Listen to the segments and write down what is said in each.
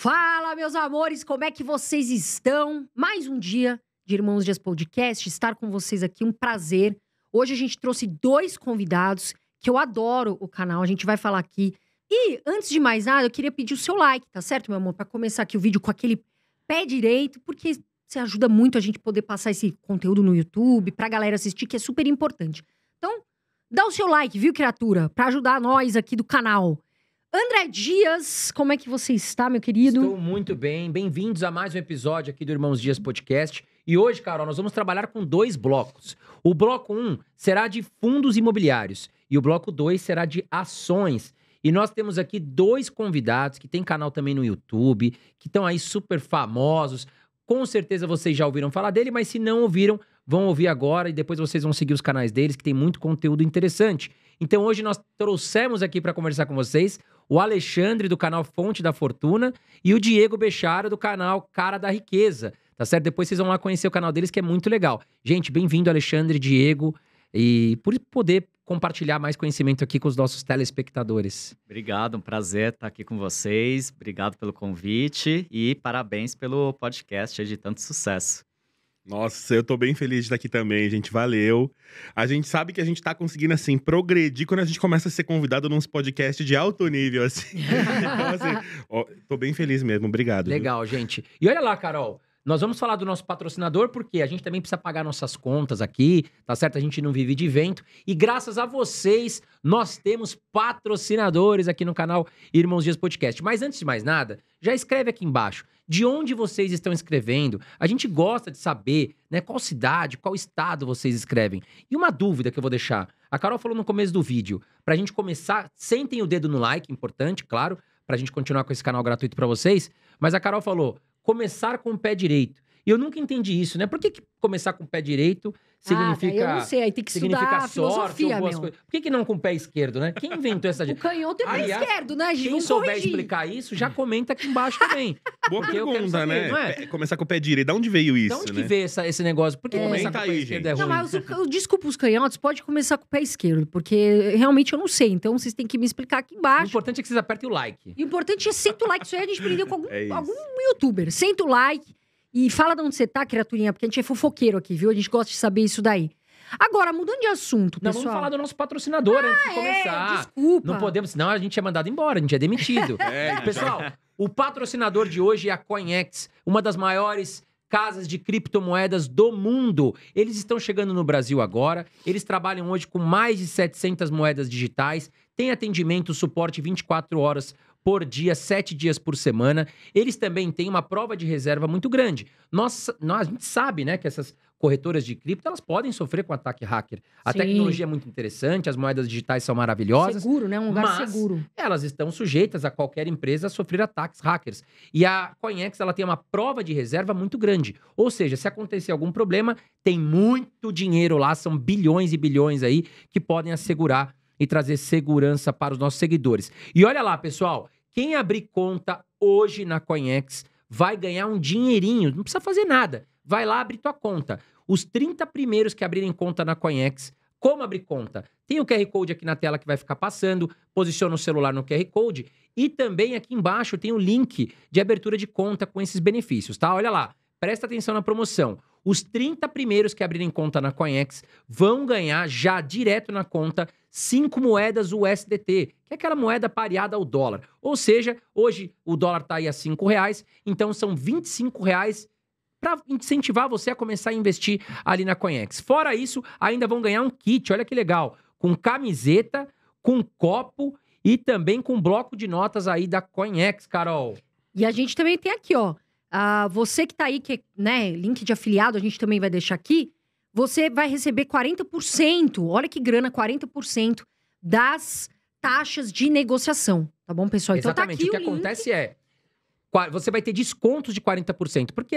Fala, meus amores, como é que vocês estão? Mais um dia de Irmãos Dias Podcast, estar com vocês aqui, um prazer. Hoje a gente trouxe 2 convidados, que eu adoro o canal, a gente vai falar aqui. E, antes de mais nada, eu queria pedir o seu like, tá certo, meu amor? Pra começar aqui o vídeo com aquele pé direito, porque você ajuda muito a gente poder passar esse conteúdo no YouTube, pra galera assistir, que é super importante. Então, dá o seu like, viu, criatura? Pra ajudar nós aqui do canal. André Dias, como é que você está, meu querido? Estou muito bem. Bem-vindos a mais um episódio aqui do Irmãos Dias Podcast. E hoje, Carol, nós vamos trabalhar com 2 blocos. O bloco 1 será de fundos imobiliários e o bloco 2 será de ações. E nós temos aqui 2 convidados que têm canal também no YouTube, que estão aí super famosos. Com certeza vocês já ouviram falar dele, mas se não ouviram, vão ouvir agora e depois vocês vão seguir os canais deles, que tem muito conteúdo interessante. Então hoje nós trouxemos aqui para conversar com vocês o Alexandre, do canal Fonte da Fortuna, e o Diego Bechara, do canal Cara da Riqueza, tá certo? Depois vocês vão lá conhecer o canal deles, que é muito legal. Gente, bem-vindo, Alexandre, Diego, e por poder compartilhar mais conhecimento aqui com os nossos telespectadores. Obrigado, um prazer estar aqui com vocês. Obrigado pelo convite e parabéns pelo podcast de tanto sucesso. Nossa, eu tô bem feliz de estar aqui também, gente. Valeu. A gente sabe que a gente tá conseguindo, assim, progredir quando a gente começa a ser convidado num podcast de alto nível, assim. Então, assim, ó, tô bem feliz mesmo. Obrigado. Legal, gente. E olha lá, Carol, nós vamos falar do nosso patrocinador, porque a gente também precisa pagar nossas contas aqui, tá certo? A gente não vive de vento. E graças a vocês, nós temos patrocinadores aqui no canal Irmãos Dias Podcast. Mas antes de mais nada, já escreve aqui embaixo de onde vocês estão escrevendo. A gente gosta de saber, né, qual cidade, qual estado vocês escrevem. E uma dúvida que eu vou deixar. A Carol falou no começo do vídeo, pra gente começar, sentem o dedo no like, importante, claro, pra gente continuar com esse canal gratuito pra vocês. Mas a Carol falou, começar com o pé direito. E eu nunca entendi isso, né? Por que começar com o pé direito significa... eu não sei, aí tem que estudar filosofia, meu. Por que não com o pé esquerdo, né? Quem inventou essa... O canhoto é o pé esquerdo, né, gente? Quem souber explicar isso, já comenta aqui embaixo também. Boa Porque eu quero pergunta, saber, né? não é? Começar com o pé direito. Da onde veio isso, De onde né? que veio esse negócio? Por que começar com o pé aí, esquerdo gente. é ruim? Não, mas desculpa os canhotos, pode começar com o pé esquerdo, porque realmente eu não sei. Então vocês têm que me explicar aqui O embaixo. importante é que vocês apertem o like. O importante é senta o like. Isso aí a gente aprendeu com É isso. algum youtuber. Senta o like e fala de onde você tá, criaturinha, porque a gente é fofoqueiro aqui, viu? A gente gosta de saber isso daí. Agora, mudando de assunto, Não, pessoal. vamos falar do nosso patrocinador antes de começar. Desculpa. Não podemos, senão a gente é mandado embora, a gente é demitido. Pessoal, o patrocinador de hoje é a CoinEx, uma das maiores casas de criptomoedas do mundo. Eles estão chegando no Brasil agora, eles trabalham hoje com mais de 700 moedas digitais, tem atendimento, suporte 24 horas por dia, 7 dias por semana. Eles também têm uma prova de reserva muito grande. A gente sabe, né, que essas corretoras de cripto, elas podem sofrer com ataque hacker. A Sim. tecnologia é muito interessante, as moedas digitais são maravilhosas. Seguro, né? Um lugar mas seguro. Elas estão sujeitas a qualquer empresa a sofrer ataques hackers. E a CoinEx, ela tem uma prova de reserva muito grande. Ou seja, se acontecer algum problema, tem muito dinheiro lá, são bilhões e bilhões aí, que podem assegurar e trazer segurança para os nossos seguidores. E olha lá, pessoal, quem abrir conta hoje na CoinEx vai ganhar um dinheirinho, não precisa fazer nada. Vai lá abrir tua conta. Os 30 primeiros que abrirem conta na CoinEx, como abrir conta? Tem o QR Code aqui na tela que vai ficar passando, posiciona o celular no QR Code e também aqui embaixo tem o link de abertura de conta com esses benefícios, tá? Olha lá, presta atenção na promoção. Os 30 primeiros que abrirem conta na CoinEx vão ganhar já direto na conta 5 moedas USDT, que é aquela moeda pareada ao dólar. Ou seja, hoje o dólar tá aí a R$5, então são R$25 para incentivar você a começar a investir ali na CoinEx. Fora isso, ainda vão ganhar um kit, olha que legal, com camiseta, com copo e também com bloco de notas aí da CoinEx, Carol. E a gente também tem aqui, ó. Você que tá aí, que, né, link de afiliado, a gente também vai deixar aqui. Você vai receber 40%, olha que grana, 40% das taxas de negociação, tá bom, pessoal? Então Exatamente, tá aqui o que acontece é, você vai ter descontos de 40%, porque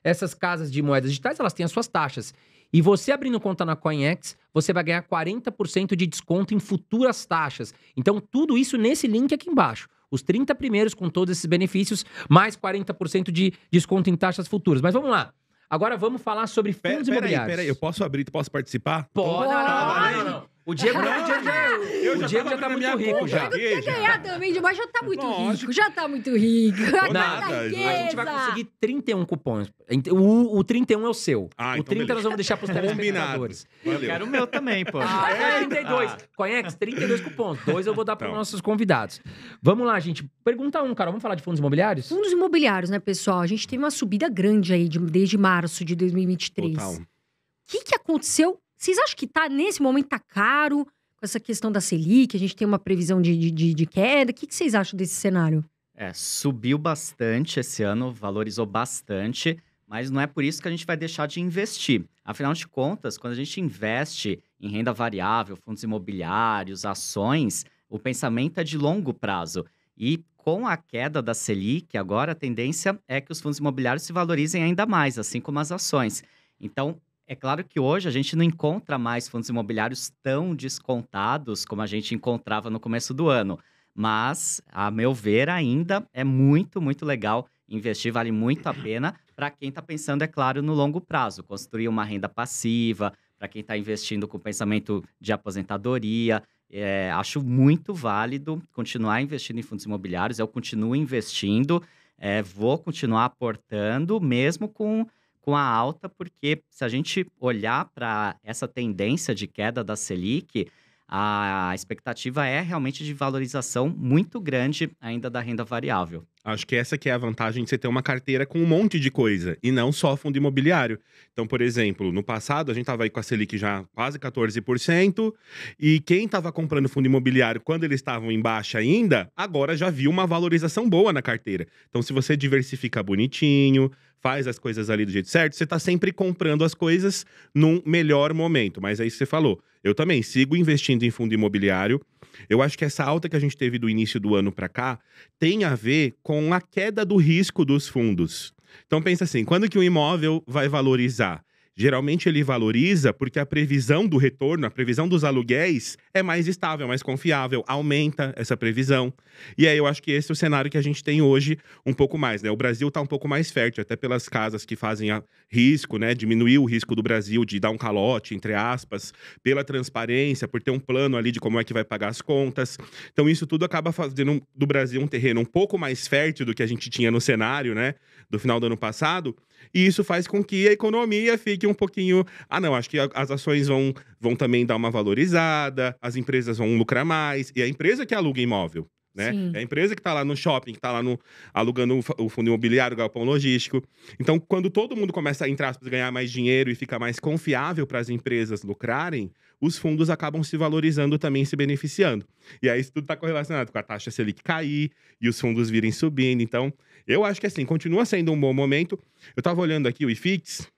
essas casas de moedas digitais, elas têm as suas taxas. E você abrindo conta na CoinEx, você vai ganhar 40% de desconto em futuras taxas. Então, tudo isso nesse link aqui embaixo. Os 30 primeiros com todos esses benefícios, mais 40% de desconto em taxas futuras. Mas vamos lá. Agora vamos falar sobre fundos imobiliários. Peraí, eu posso abrir, posso participar? Pode. Pode. Não. O Diego já Eu o Diego já tava tá abrindo muito minha rico conta já. aqui, Quer ganhar também, mas já tá muito Lógico. rico. Já tá muito rico. Já Nada, tá a A gente vai riqueza. conseguir 31 cupons. O 31 é o seu. Ah, O então 30 beleza. nós vamos deixar pros Combinado. telespectadores. Eu Valeu. quero o meu também, pô. É 32. Conhex, 32 cupons. 2 eu vou dar para os Então. nossos convidados. Vamos lá, gente. Pergunta 1, Carol. Vamos falar de fundos imobiliários? Fundos imobiliários, né, pessoal? A gente teve uma subida grande aí desde março de 2023. Total. O que aconteceu? Vocês acham que nesse momento tá caro? Com essa questão da Selic, a gente tem uma previsão de queda. O que vocês acham desse cenário? Subiu bastante esse ano, valorizou bastante, mas não é por isso que a gente vai deixar de investir. Afinal de contas, quando a gente investe em renda variável, fundos imobiliários, ações, o pensamento é de longo prazo. E com a queda da Selic, agora a tendência é que os fundos imobiliários se valorizem ainda mais, assim como as ações. Então, é claro que hoje a gente não encontra mais fundos imobiliários tão descontados como a gente encontrava no começo do ano. Mas, a meu ver, ainda é muito, muito legal investir, vale muito a pena para quem está pensando, é claro, no longo prazo. Construir uma renda passiva, para quem está investindo com pensamento de aposentadoria. Acho muito válido continuar investindo em fundos imobiliários. Eu continuo investindo, vou continuar aportando, mesmo com a alta, porque se a gente olhar para essa tendência de queda da Selic, a expectativa é realmente de valorização muito grande ainda da renda variável. Acho que essa que é a vantagem de você ter uma carteira com um monte de coisa, e não só fundo imobiliário. Então, por exemplo, no passado a gente estava aí com a Selic já quase 14%, e quem estava comprando fundo imobiliário quando eles estavam em baixa ainda, agora já viu uma valorização boa na carteira. Então, se você diversifica bonitinho, faz as coisas ali do jeito certo, você está sempre comprando as coisas num melhor momento. Mas é isso que você falou. Eu também sigo investindo em fundo imobiliário. Eu acho que essa alta que a gente teve do início do ano para cá tem a ver com a queda do risco dos fundos. Então pensa assim, quando que um imóvel vai valorizar? Geralmente ele valoriza porque a previsão do retorno, a previsão dos aluguéis é mais estável, mais confiável, aumenta essa previsão. E aí eu acho que esse é o cenário que a gente tem hoje um pouco mais, né? O Brasil está um pouco mais fértil, até pelas casas que fazem risco, né? Diminuir o risco do Brasil de dar um calote, entre aspas, pela transparência, por ter um plano ali de como é que vai pagar as contas. Então isso tudo acaba fazendo do Brasil um terreno um pouco mais fértil do que a gente tinha no cenário, né? Do final do ano passado. E isso faz com que a economia fique um pouquinho... não, acho que as ações vão também dar uma valorizada, as empresas vão lucrar mais. E a empresa que aluga imóvel, né? Sim. É a empresa que está lá no shopping, que está lá alugando o fundo imobiliário, o galpão logístico. Então, quando todo mundo começa a, entre aspas, ganhar mais dinheiro e fica mais confiável para as empresas lucrarem, os fundos acabam se valorizando também, se beneficiando. E aí isso tudo está correlacionado com a taxa Selic cair e os fundos virem subindo. Então, eu acho que assim, continua sendo um bom momento. Eu estava olhando aqui o IFIX,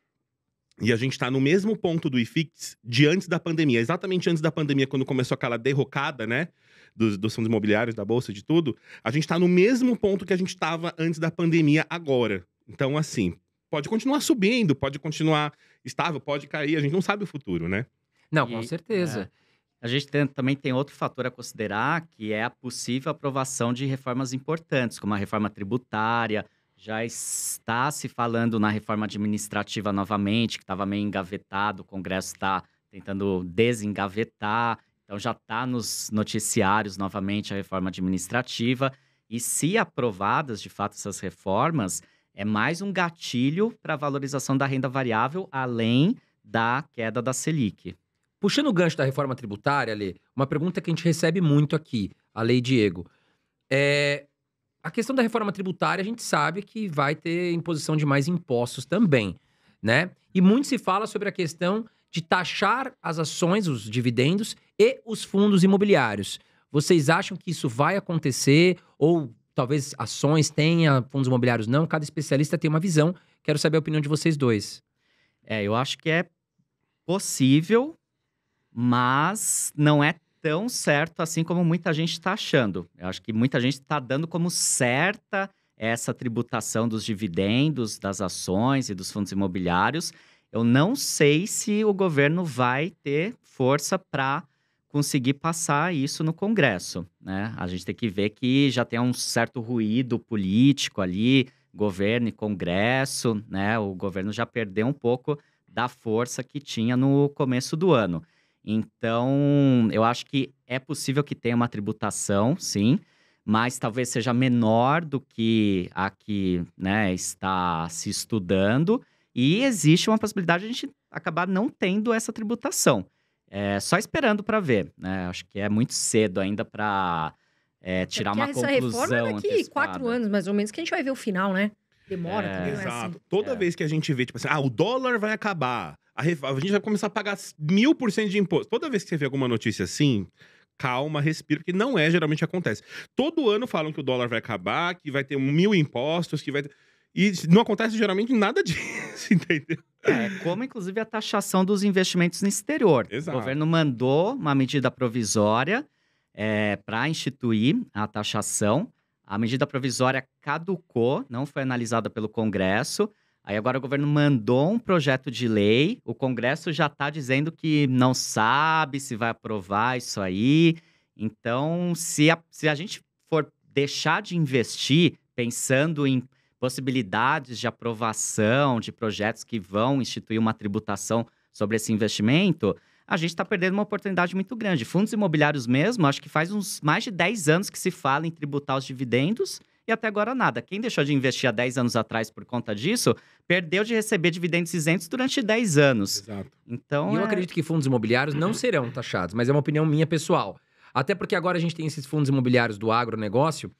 e a gente está no mesmo ponto do IFIX de antes da pandemia. Exatamente antes da pandemia, quando começou aquela derrocada, né? Dos fundos imobiliários, da bolsa, de tudo. A gente está no mesmo ponto que a gente estava antes da pandemia agora. Então, assim, pode continuar subindo, pode continuar estável, pode cair. A gente não sabe o futuro, né? Não, com certeza. A gente também tem outro fator a considerar, que é a possível aprovação de reformas importantes, como a reforma tributária. Já está se falando na reforma administrativa novamente, que estava meio engavetado, o Congresso está tentando desengavetar. Então, já está nos noticiários novamente a reforma administrativa. E se aprovadas, de fato, essas reformas, é mais um gatilho para a valorização da renda variável, além da queda da Selic. Puxando o gancho da reforma tributária, Lê, uma pergunta que a gente recebe muito aqui, a Lei Diego. A questão da reforma tributária, a gente sabe que vai ter imposição de mais impostos também, né? E muito se fala sobre a questão de taxar as ações, os dividendos e os fundos imobiliários. Vocês acham que isso vai acontecer? Ou talvez ações tenha, fundos imobiliários não? Cada especialista tem uma visão. Quero saber a opinião de vocês dois. Eu acho que é possível, mas não é tão certo assim como muita gente está achando. Eu acho que muita gente está dando como certa essa tributação dos dividendos, das ações e dos fundos imobiliários. Eu não sei se o governo vai ter força para conseguir passar isso no Congresso, né? A gente tem que ver que já tem um certo ruído político ali, governo e Congresso, né? O governo já perdeu um pouco da força que tinha no começo do ano. Então, eu acho que é possível que tenha uma tributação, sim, mas talvez seja menor do que a que, né, está se estudando. E existe uma possibilidade de a gente acabar não tendo essa tributação. Só esperando para ver, né? Acho que é muito cedo ainda para tirar uma Essa reforma conclusão é daqui antecipada. 4 anos, mais ou menos, que a gente vai ver o final, né? Demora também, não é assim. Exato. Toda vez que a gente vê, tipo assim, o dólar vai acabar, a gente vai começar a pagar 1000% de imposto. Toda vez que você vê alguma notícia assim, calma, respira, porque não geralmente acontece. Todo ano falam que o dólar vai acabar, que vai ter 1000 impostos, que vai ter... E não acontece geralmente nada disso, entendeu? Como inclusive a taxação dos investimentos no exterior. Exato. O governo mandou uma medida provisória para instituir a taxação. A medida provisória caducou, não foi analisada pelo Congresso. Aí agora o governo mandou um projeto de lei. O Congresso já está dizendo que não sabe se vai aprovar isso aí. Então, se a gente for deixar de investir pensando em possibilidades de aprovação de projetos que vão instituir uma tributação sobre esse investimento, a gente está perdendo uma oportunidade muito grande. Fundos imobiliários mesmo, acho que faz uns mais de 10 anos que se fala em tributar os dividendos e até agora nada. Quem deixou de investir há 10 anos atrás por conta disso, perdeu de receber dividendos isentos durante 10 anos. Exato. Então, E eu acredito que fundos imobiliários não serão taxados, mas é uma opinião minha pessoal. Até porque agora a gente tem esses fundos imobiliários do agronegócio,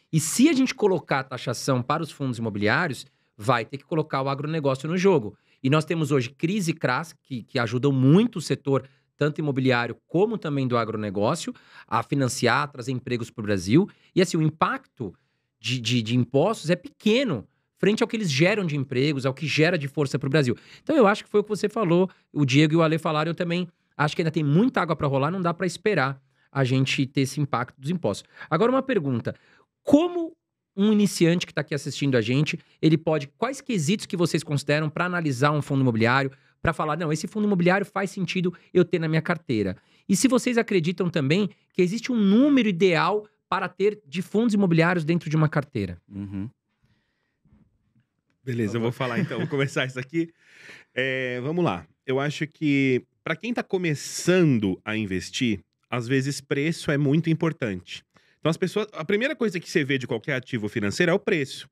e se a gente colocar a taxação para os fundos imobiliários, vai ter que colocar o agronegócio no jogo. E nós temos hoje CRIs e CRAs, que ajudam muito o setor, tanto imobiliário como também do agronegócio, a financiar, a trazer empregos para o Brasil. E assim, o impacto de impostos é pequeno frente ao que eles geram de empregos, ao que gera de força para o Brasil. Então eu acho que foi o que você falou, o Diego e o Ale falaram, eu também acho que ainda tem muita água para rolar, não dá para esperar a gente ter esse impacto dos impostos. Agora uma pergunta, como um iniciante que está aqui assistindo a gente, ele pode... Quais quesitos que vocês consideram para analisar um fundo imobiliário, para falar, não, esse fundo imobiliário faz sentido eu ter na minha carteira? E se vocês acreditam também que existe um número ideal para ter de fundos imobiliários dentro de uma carteira? Beleza, eu vou falar então, vou começar isso aqui. Vamos lá. Eu acho que para quem está começando a investir, às vezes preço é muito importante. Então, a primeira coisa que você vê de qualquer ativo financeiro é o preço.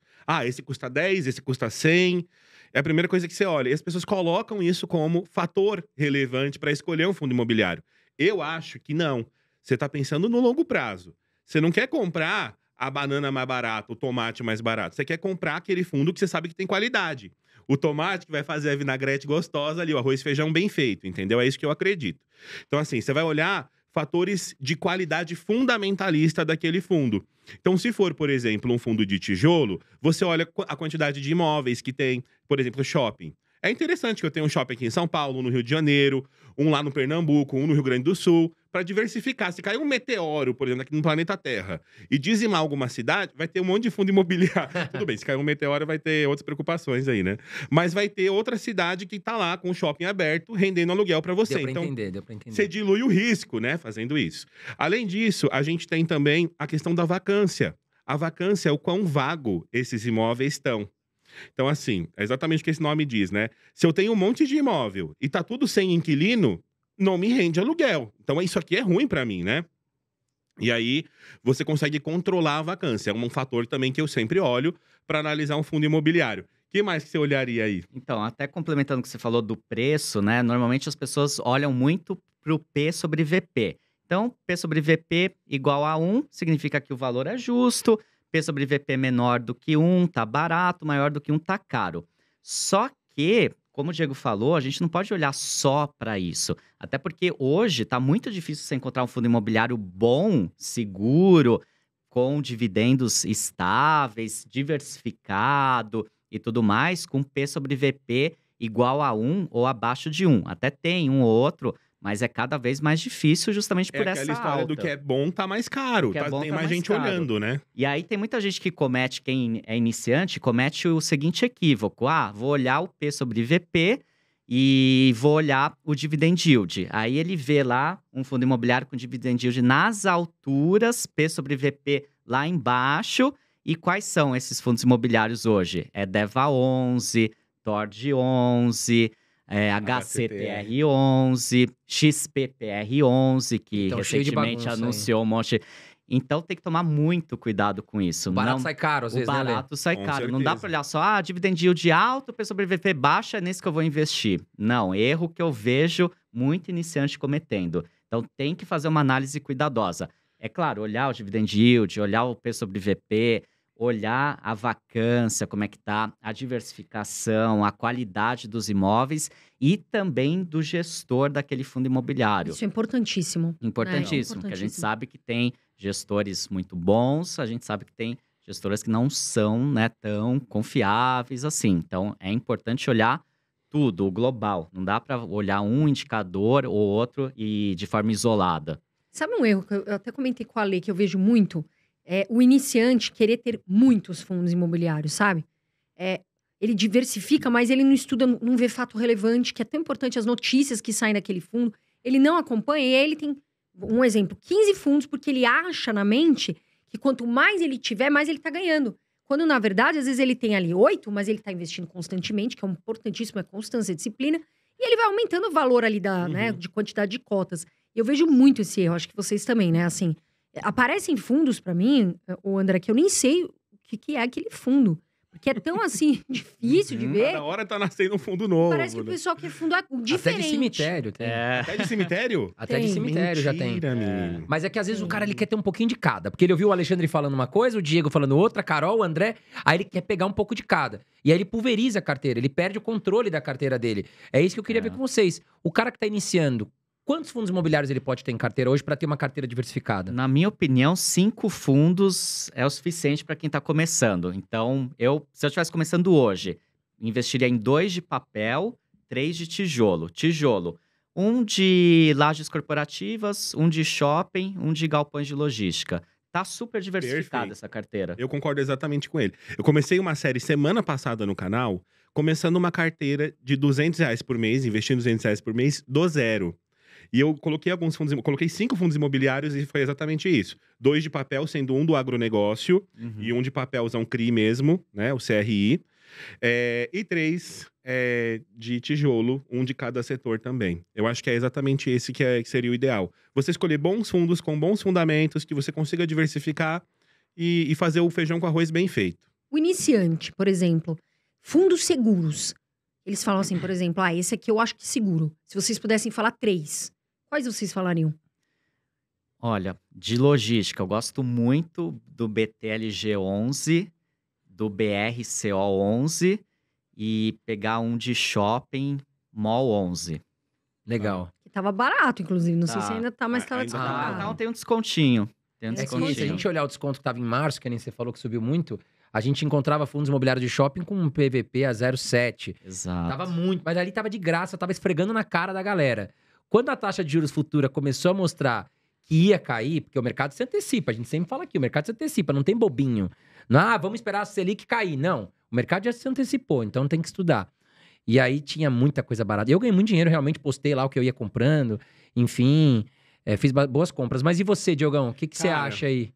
Esse custa 10, esse custa 100. É a primeira coisa que você olha. E as pessoas colocam isso como fator relevante para escolher um fundo imobiliário. Eu acho que não. Você está pensando no longo prazo. Você não quer comprar a banana mais barata, o tomate mais barato. Você quer comprar aquele fundo que você sabe que tem qualidade. O tomate que vai fazer a vinagrete gostosa ali, o arroz e feijão bem feito, entendeu? É isso que eu acredito. Então, assim, você vai olhar fatores de qualidade fundamentalista daquele fundo. Então, se for, por exemplo, um fundo de tijolo, você olha a quantidade de imóveis que tem, por exemplo, shopping. É interessante que eu tenha um shopping aqui em São Paulo, no Rio de Janeiro, um lá no Pernambuco, um no Rio Grande do Sul, para diversificar. Se cair um meteoro, por exemplo, aqui no planeta Terra, e dizimar alguma cidade, vai ter um monte de fundo imobiliário. Tudo bem, se cair um meteoro, vai ter outras preocupações aí, né? Mas vai ter outra cidade que tá lá com o shopping aberto, rendendo aluguel para você. Deu pra entender. Você dilui o risco, né, fazendo isso. Além disso, a gente tem também a questão da vacância. A vacância é o quão vago esses imóveis estão. Então, assim, é exatamente o que esse nome diz, né? Se eu tenho um monte de imóvel e tá tudo sem inquilino, não me rende aluguel. Então, isso aqui é ruim para mim, né? E aí, você consegue controlar a vacância. É um fator também que eu sempre olho para analisar um fundo imobiliário. O que mais que você olharia aí? Então, até complementando o que você falou do preço, né? Normalmente as pessoas olham muito pro P sobre VP. Então, P sobre VP igual a 1 significa que o valor é justo. P sobre VP menor do que 1 tá barato, maior do que 1 tá caro. Só que, como o Diego falou, a gente não pode olhar só para isso. Até porque hoje tá muito difícil você encontrar um fundo imobiliário bom, seguro, com dividendos estáveis, diversificado e tudo mais, com P sobre VP igual a 1 ou abaixo de 1. Até tem um ou outro, mas é cada vez mais difícil justamente por essa aquela história alta. do que é bom tá mais caro. Tem mais gente olhando, né? E aí tem muita gente que comete, quem é iniciante, comete o seguinte equívoco. Vou olhar o P sobre VP e vou olhar o dividend yield. Aí ele vê lá um fundo imobiliário com dividend yield nas alturas, P sobre VP lá embaixo. E quais são esses fundos imobiliários hoje? É DEVA 11, TORD 11... HCTR11, XPPR11, que Então, cheio de recentemente bagunça, anunciou um monte. Então tem que tomar muito cuidado com isso. O barato Não, sai caro, às o vezes, né, Lê? barato sai Com caro. Não dá certeza. pra olhar só, dividend yield alto, P sobre VP baixa, é nesse que eu vou investir. Não, erro que eu vejo muito iniciante cometendo. Então tem que fazer uma análise cuidadosa. É claro, olhar o dividend yield, olhar o P sobre VP, olhar a vacância, como é que tá, a diversificação, a qualidade dos imóveis e também do gestor daquele fundo imobiliário. Isso é importantíssimo. Importantíssimo, que a gente sabe que tem gestores muito bons, a gente sabe que tem gestoras que não são, né, tão confiáveis assim. Então, é importante olhar tudo, o global. Não dá para olhar um indicador ou outro e de forma isolada. Sabe um erro que eu até comentei com a Lê, que eu vejo muito? É o iniciante querer ter muitos fundos imobiliários, sabe? Ele diversifica, mas ele não estuda, não vê fato relevante, que é tão importante as notícias que saem daquele fundo. Ele não acompanha e aí ele tem, um exemplo, 15 fundos, porque ele acha na mente que quanto mais ele tiver, mais ele tá ganhando. Quando, na verdade, às vezes ele tem ali 8, mas ele tá investindo constantemente, que é importantíssimo, é constância e disciplina, e ele vai aumentando o valor ali né, de quantidade de cotas. Eu vejo muito esse erro, acho que vocês também, né? Assim, aparecem fundos pra mim, o André, que eu nem sei o que é aquele fundo. Porque é tão, assim, difícil de ver. Cada hora tá nascendo um fundo novo. Parece que o né? pessoal quer fundo diferente. Até de cemitério tem. Até de cemitério? Até de Tem. cemitério já tem. Mentira, menino. Mas é que às vezes o cara ele quer ter um pouquinho de cada. Porque ele ouviu o Alexandre falando uma coisa, o Diego falando outra, a Carol, o André. Aí ele quer pegar um pouco de cada. E aí ele pulveriza a carteira, ele perde o controle da carteira dele. É isso que eu queria ver com vocês. O cara que tá iniciando, quantos fundos imobiliários ele pode ter em carteira hoje para ter uma carteira diversificada? Na minha opinião, 5 fundos é o suficiente para quem está começando. Então, se eu estivesse começando hoje, investiria em 2 de papel, 3 de tijolo. Tijolo, um de lajes corporativas, um de shopping, um de galpões de logística. Tá super diversificada Perfeito. essa carteira. Eu concordo exatamente com ele. Eu comecei uma série semana passada no canal, começando uma carteira de R$200 por mês, investindo R$200 por mês, do zero. E eu coloquei coloquei 5 fundos imobiliários e foi exatamente isso. 2 de papel, sendo um do agronegócio e um de papelzão CRI mesmo, né? O CRI. E 3 de tijolo, um de cada setor também. Eu acho que é exatamente esse que seria o ideal. Você escolher bons fundos com bons fundamentos, que você consiga diversificar e fazer o feijão com arroz bem feito. O iniciante, por exemplo, fundos seguros. Eles falam assim, por exemplo, esse aqui eu acho que seguro. Se vocês pudessem falar 3, quais vocês falariam? Olha, de logística, eu gosto muito do BTLG11, do BRCO11 e pegar um de shopping MOL11. Legal. Que tava barato, inclusive. Não sei Tá. se ainda tá, mas tava Ainda tá. descontado. Não, tem um descontinho. Tem um É que Se a descontinho. gente olhar o desconto que tava em março, que nem você falou que subiu muito, a gente encontrava fundos imobiliários de shopping com um PVP a 0,7. Exato. Tava muito, mas ali tava de graça, tava esfregando na cara da galera. Quando a taxa de juros futura começou a mostrar que ia cair, porque o mercado se antecipa, a gente sempre fala aqui, o mercado se antecipa, não tem bobinho. Não, vamos esperar a Selic cair. Não, o mercado já se antecipou, então tem que estudar. E aí tinha muita coisa barata. Eu ganhei muito dinheiro, realmente postei lá o que eu ia comprando, enfim, fiz boas compras. Mas e você, Diogão, o que você Cara, acha aí?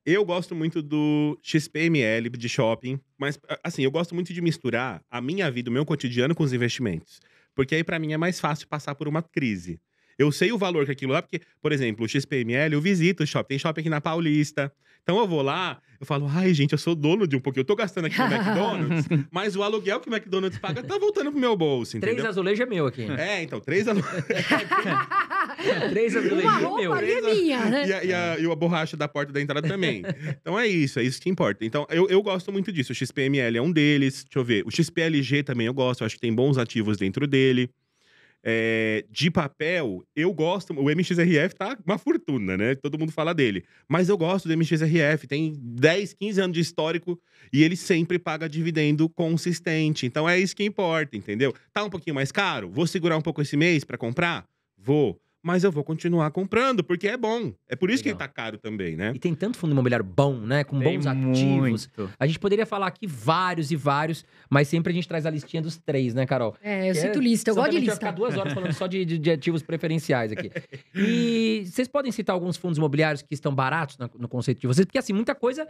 Eu gosto muito do XPML de shopping, mas assim, eu gosto muito de misturar a minha vida, o meu cotidiano com os investimentos. Porque aí pra mim é mais fácil passar por uma crise. Eu sei o valor que aquilo é, porque, por exemplo, o XPML, eu visito o shopping. Tem shopping aqui na Paulista. Então eu vou lá, eu falo, ai, gente, eu sou dono de um pouquinho. Eu tô gastando aqui no McDonald's, mas o aluguel que o McDonald's paga tá voltando pro meu bolso, entendeu? 3 azulejos é meu aqui. Então, 3 azulejos. 3 azulejos Uma é roupa meu. ali é minha, né? E a borracha da porta da entrada também. Então é isso que importa. Então eu gosto muito disso. O XPML é um deles. Deixa eu ver. O XPLG também eu gosto. Eu acho que tem bons ativos dentro dele. De papel, eu gosto. O MXRF tá uma fortuna, né? Todo mundo fala dele. Mas eu gosto do MXRF. Tem 10, 15 anos de histórico e ele sempre paga dividendo consistente. Então é isso que importa, entendeu? Tá um pouquinho mais caro? Vou segurar um pouco esse mês pra comprar? Vou. Mas eu vou continuar comprando, porque é bom. É por isso que ele Legal. tá caro também, né? E tem tanto fundo imobiliário bom, né? Com Tem bons ativos. muito. A gente poderia falar aqui vários e vários, mas sempre a gente traz a listinha dos 3, né, Carol? Eu Que cito lista, eu senão gosto de também a gente lista. vai ficar 2 horas falando só de ativos preferenciais aqui. E vocês podem citar alguns fundos imobiliários que estão baratos no conceito de vocês? Porque, assim, muita coisa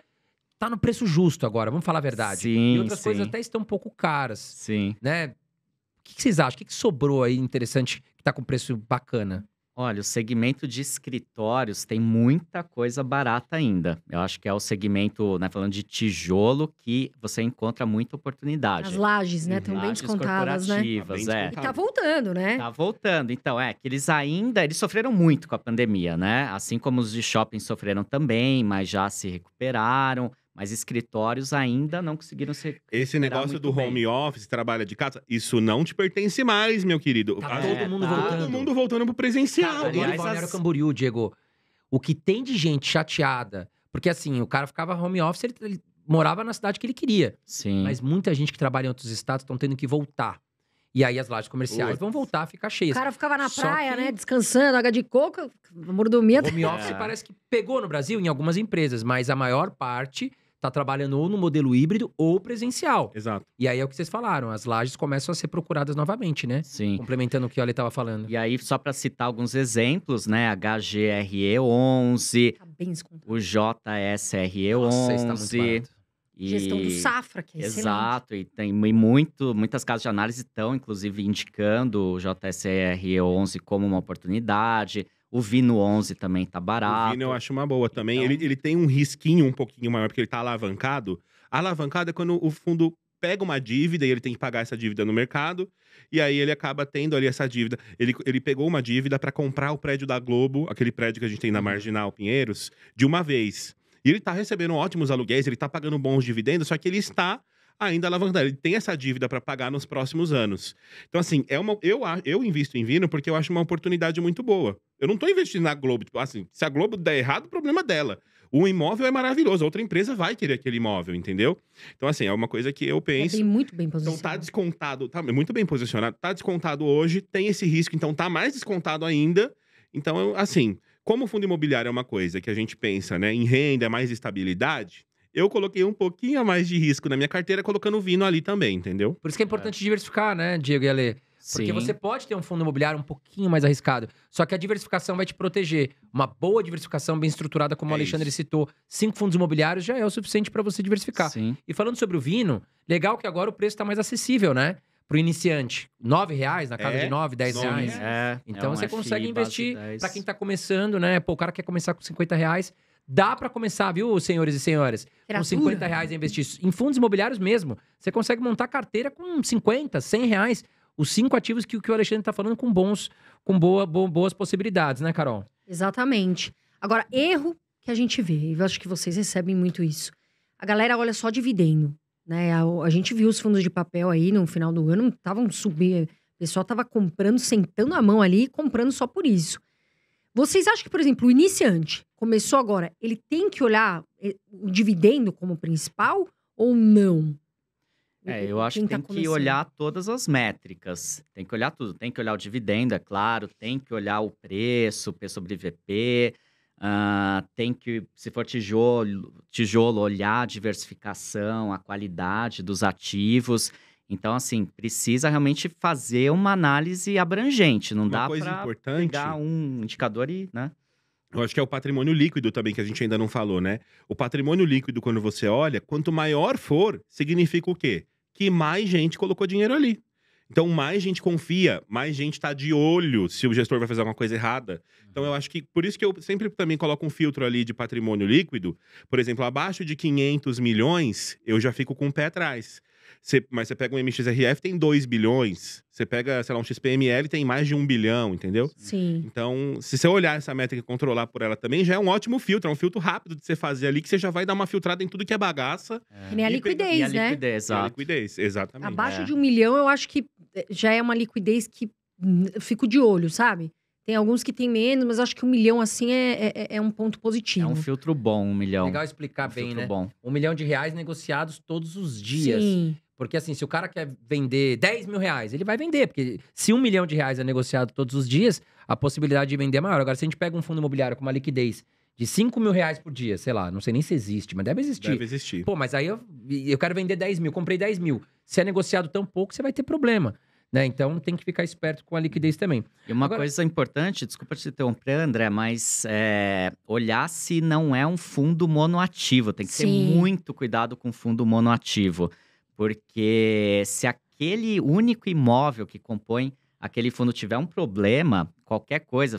tá no preço justo agora, vamos falar a verdade. Sim, E outras sim. coisas até estão um pouco caras, Sim. né? que vocês acham? O que sobrou aí interessante que tá com preço bacana? Olha, o segmento de escritórios tem muita coisa barata ainda. Eu acho que é o segmento, né, falando de tijolo, que você encontra muita oportunidade. As lajes, né? Estão bem Lajes descontadas, né? corporativas, Tá bem é. E tá voltando, né? Tá voltando. Então, que eles sofreram muito com a pandemia, né? Assim como os de shopping sofreram também, mas já se recuperaram. Mas escritórios ainda não conseguiram se Esse recuperar negócio muito do bem. home office, trabalha de casa, isso não te pertence mais, meu querido. Tá É, todo mundo tá. voltando. Todo mundo voltando pro presencial. Cara, aliás, agora em Balneário as- Camboriú, Diego, o que tem de gente chateada, porque assim, o cara ficava home office, ele morava na cidade que ele queria. Sim. Mas muita gente que trabalha em outros estados estão tendo que voltar. E aí as lajes comerciais Putz. vão voltar a ficar O cheias. cara ficava na Só praia, que- né? Descansando, água de coco, mordomia. O home office É. parece que pegou no Brasil em algumas empresas, mas a maior parte tá trabalhando ou no modelo híbrido ou presencial. Exato. E aí é o que vocês falaram, as lajes começam a ser procuradas novamente, né? Sim. Complementando o que o Ale tava falando. E aí, só para citar alguns exemplos, né? HGRE11, Tá bem descontado. o JSRE11. Nossa, isso tá muito barato. Gestão do Safra, que é excelente. Exato, e tem muitas casas de análise estão, inclusive, indicando o JSRE11 como uma oportunidade. O Vino 11 também tá barato. O Vino eu acho uma boa também. Então- Ele tem um risquinho um pouquinho maior, porque ele tá alavancado. Alavancado é quando o fundo pega uma dívida e ele tem que pagar essa dívida no mercado. E aí ele acaba tendo ali essa dívida. Ele pegou uma dívida para comprar o prédio da Globo, aquele prédio que a gente tem na Marginal Pinheiros, de uma vez. E ele tá recebendo ótimos aluguéis, ele tá pagando bons dividendos, só que ele está ainda alavancado. Ele tem essa dívida para pagar nos próximos anos. Então, assim, eu invisto em Vino porque eu acho uma oportunidade muito boa. Eu não tô investindo na Globo. Tipo, assim, se a Globo der errado, o problema é dela. O imóvel é maravilhoso, a outra empresa vai querer aquele imóvel, entendeu? Então, assim, é uma coisa que eu É penso. bem, muito bem Então posicionado. tá descontado, tá muito bem posicionado, tá descontado hoje, tem esse risco, então tá mais descontado ainda. Então, assim, como o fundo imobiliário é uma coisa que a gente pensa, né, em renda, mais estabilidade, eu coloquei um pouquinho a mais de risco na minha carteira, colocando o Vino ali também, entendeu? Por isso que é importante diversificar, né, Diego e Ale? Porque Sim. você pode ter um fundo imobiliário um pouquinho mais arriscado. Só que a diversificação vai te proteger. Uma boa diversificação bem estruturada, como o É Alexandre isso. citou. 5 fundos imobiliários já é o suficiente para você diversificar. Sim. E falando sobre o Vino, legal que agora o preço tá mais acessível, né? Pro iniciante. R$9, na casa É, de 9, 10 nove reais. reais. Então um você FI consegue base investir 10. pra quem tá começando, né? Pô, o cara quer começar com R$50. Dá pra começar, viu, senhores e senhoras? Com Criatura. R$50 a investir. Em fundos imobiliários mesmo. Você consegue montar carteira com 50, R$100. Os 5 ativos que o Alexandre tá falando com boas possibilidades, né, Carol? Exatamente. Agora, erro que a gente vê, e eu acho que vocês recebem muito isso. A galera olha só dividendo, né? A gente viu os fundos de papel aí no final do ano, estavam subindo, o pessoal tava comprando, sentando a mão ali e comprando só por isso. Vocês acham que, por exemplo, o iniciante começou agora, ele tem que olhar o dividendo como principal ou não? Eu acho Quem que tá tem que começando. olhar todas as métricas. Tem que olhar tudo. Tem que olhar o dividendo, é claro. Tem que olhar o preço, P sobre VP. Tem que, se for tijolo, olhar a diversificação, a qualidade dos ativos. Então, assim, precisa realmente fazer uma análise abrangente. Não Uma dá coisa para importante, pegar um indicador e, né? eu acho que é o patrimônio líquido também, que a gente ainda não falou, né? O patrimônio líquido, quando você olha, quanto maior for, significa o quê? Que mais gente colocou dinheiro ali. Então, mais gente confia, mais gente tá de olho se o gestor vai fazer alguma coisa errada. Então, eu acho que, por isso que eu sempre também coloco um filtro ali de patrimônio líquido. Por exemplo, abaixo de 500 milhões, eu já fico com o pé atrás. Mas você pega um MXRF, tem 2 bilhões. Você pega, sei lá, um XPML, tem mais de 1 bilhão, entendeu? Sim. Então, se você olhar essa métrica e controlar por ela também, já é um ótimo filtro. É um filtro rápido de você fazer ali, que você já vai dar uma filtrada em tudo que é bagaça. Que nem a E liquidez, E a né? liquidez, E a exato. liquidez, exatamente. Abaixo É. de 1 milhão, eu acho que já é uma liquidez que eu fico de olho, sabe? Tem alguns que tem menos, mas eu acho que 1 milhão, assim, é um ponto É positivo. um filtro bom, 1 milhão. Legal explicar Um bem, filtro né? bom. R$1 milhão negociados todos os dias. Sim. Porque assim, se o cara quer vender R$10 mil, ele vai vender. Porque se R$1 milhão é negociado todos os dias, a possibilidade de vender é maior. Agora, se a gente pega um fundo imobiliário com uma liquidez de R$5 mil por dia, sei lá, não sei nem se existe, mas deve existir. Deve existir. Pô, mas aí eu quero vender 10 mil, comprei 10 mil. Se é negociado tão pouco, você vai ter problema. Né? Então tem que ficar esperto com a liquidez também. E uma Agora- coisa importante, desculpa te interromper, André, mas olhar se não é um fundo monoativo. Tem que ter Sim. muito cuidado com fundo monoativo. Porque se aquele único imóvel que compõe aquele fundo tiver um problema, qualquer coisa,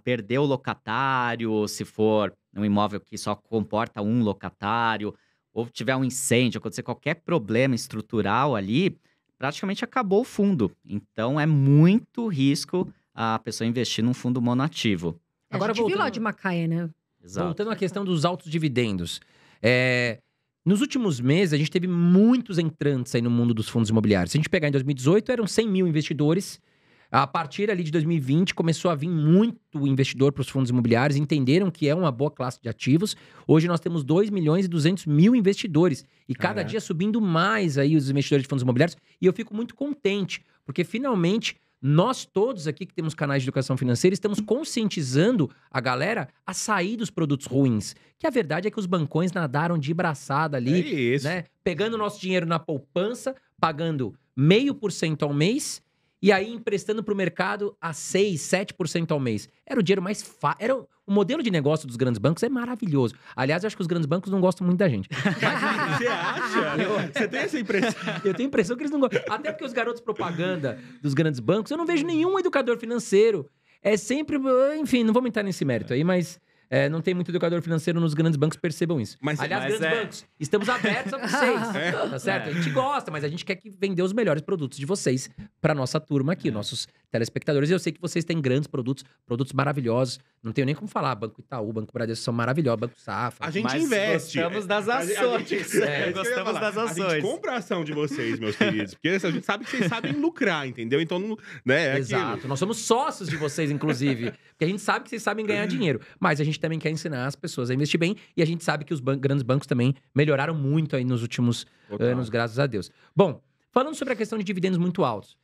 perder o locatário, se for um imóvel que só comporta um locatário, ou tiver um incêndio, acontecer qualquer problema estrutural ali, praticamente acabou o fundo. Então, é muito risco a pessoa investir num fundo monoativo. Agora, a gente viu lá de Macaé, né? Exato. Voltando à questão dos altos dividendos. Nos últimos meses, a gente teve muitos entrantes aí no mundo dos fundos imobiliários. Se a gente pegar em 2018, eram 100 mil investidores. A partir ali de 2020, começou a vir muito investidor para os fundos imobiliários, entenderam que é uma boa classe de ativos. Hoje nós temos 2 milhões e 200 mil investidores. E cada dia subindo mais aí os investidores de fundos imobiliários. E eu fico muito contente, porque finalmente nós todos aqui que temos canais de educação financeira estamos conscientizando a galera a sair dos produtos ruins. Que a verdade é que os bancões nadaram de braçada ali, É isso. né? Pegando o nosso dinheiro na poupança, pagando 0,5% ao mês e aí emprestando para o mercado a 6%, 7% ao mês. Era o dinheiro mais fácil. O modelo de negócio dos grandes bancos é maravilhoso. Aliás, eu acho que os grandes bancos não gostam muito da gente. Você acha? Você tem essa impressão? Eu tenho a impressão que eles não gostam. Até porque os garotos propaganda dos grandes bancos, eu não vejo nenhum educador financeiro. É sempre... Enfim, não vamos entrar nesse mérito aí, mas... não tem muito educador financeiro nos grandes bancos, percebam isso. Aliás, grandes bancos, estamos abertos a vocês, tá certo? A gente gosta, mas a gente quer que vender os melhores produtos de vocês pra nossa turma aqui, nossos telespectadores. E eu sei que vocês têm grandes produtos maravilhosos. Não tenho nem como falar, Banco Itaú, Banco Bradesco são maravilhosos, Banco Safra. A gente Mas investe. gostamos das ações. Gostamos das A gente ações. compra a ação de vocês, meus queridos. Porque a gente sabe que vocês sabem lucrar, entendeu? Então, né, é Exato. aquilo. Nós somos sócios de vocês, inclusive. Porque a gente sabe que vocês sabem ganhar dinheiro. Mas a gente também quer ensinar as pessoas a investir bem. E a gente sabe que os grandes bancos também melhoraram muito aí nos últimos anos, graças a Deus. Bom, falando sobre a questão de dividendos muito altos.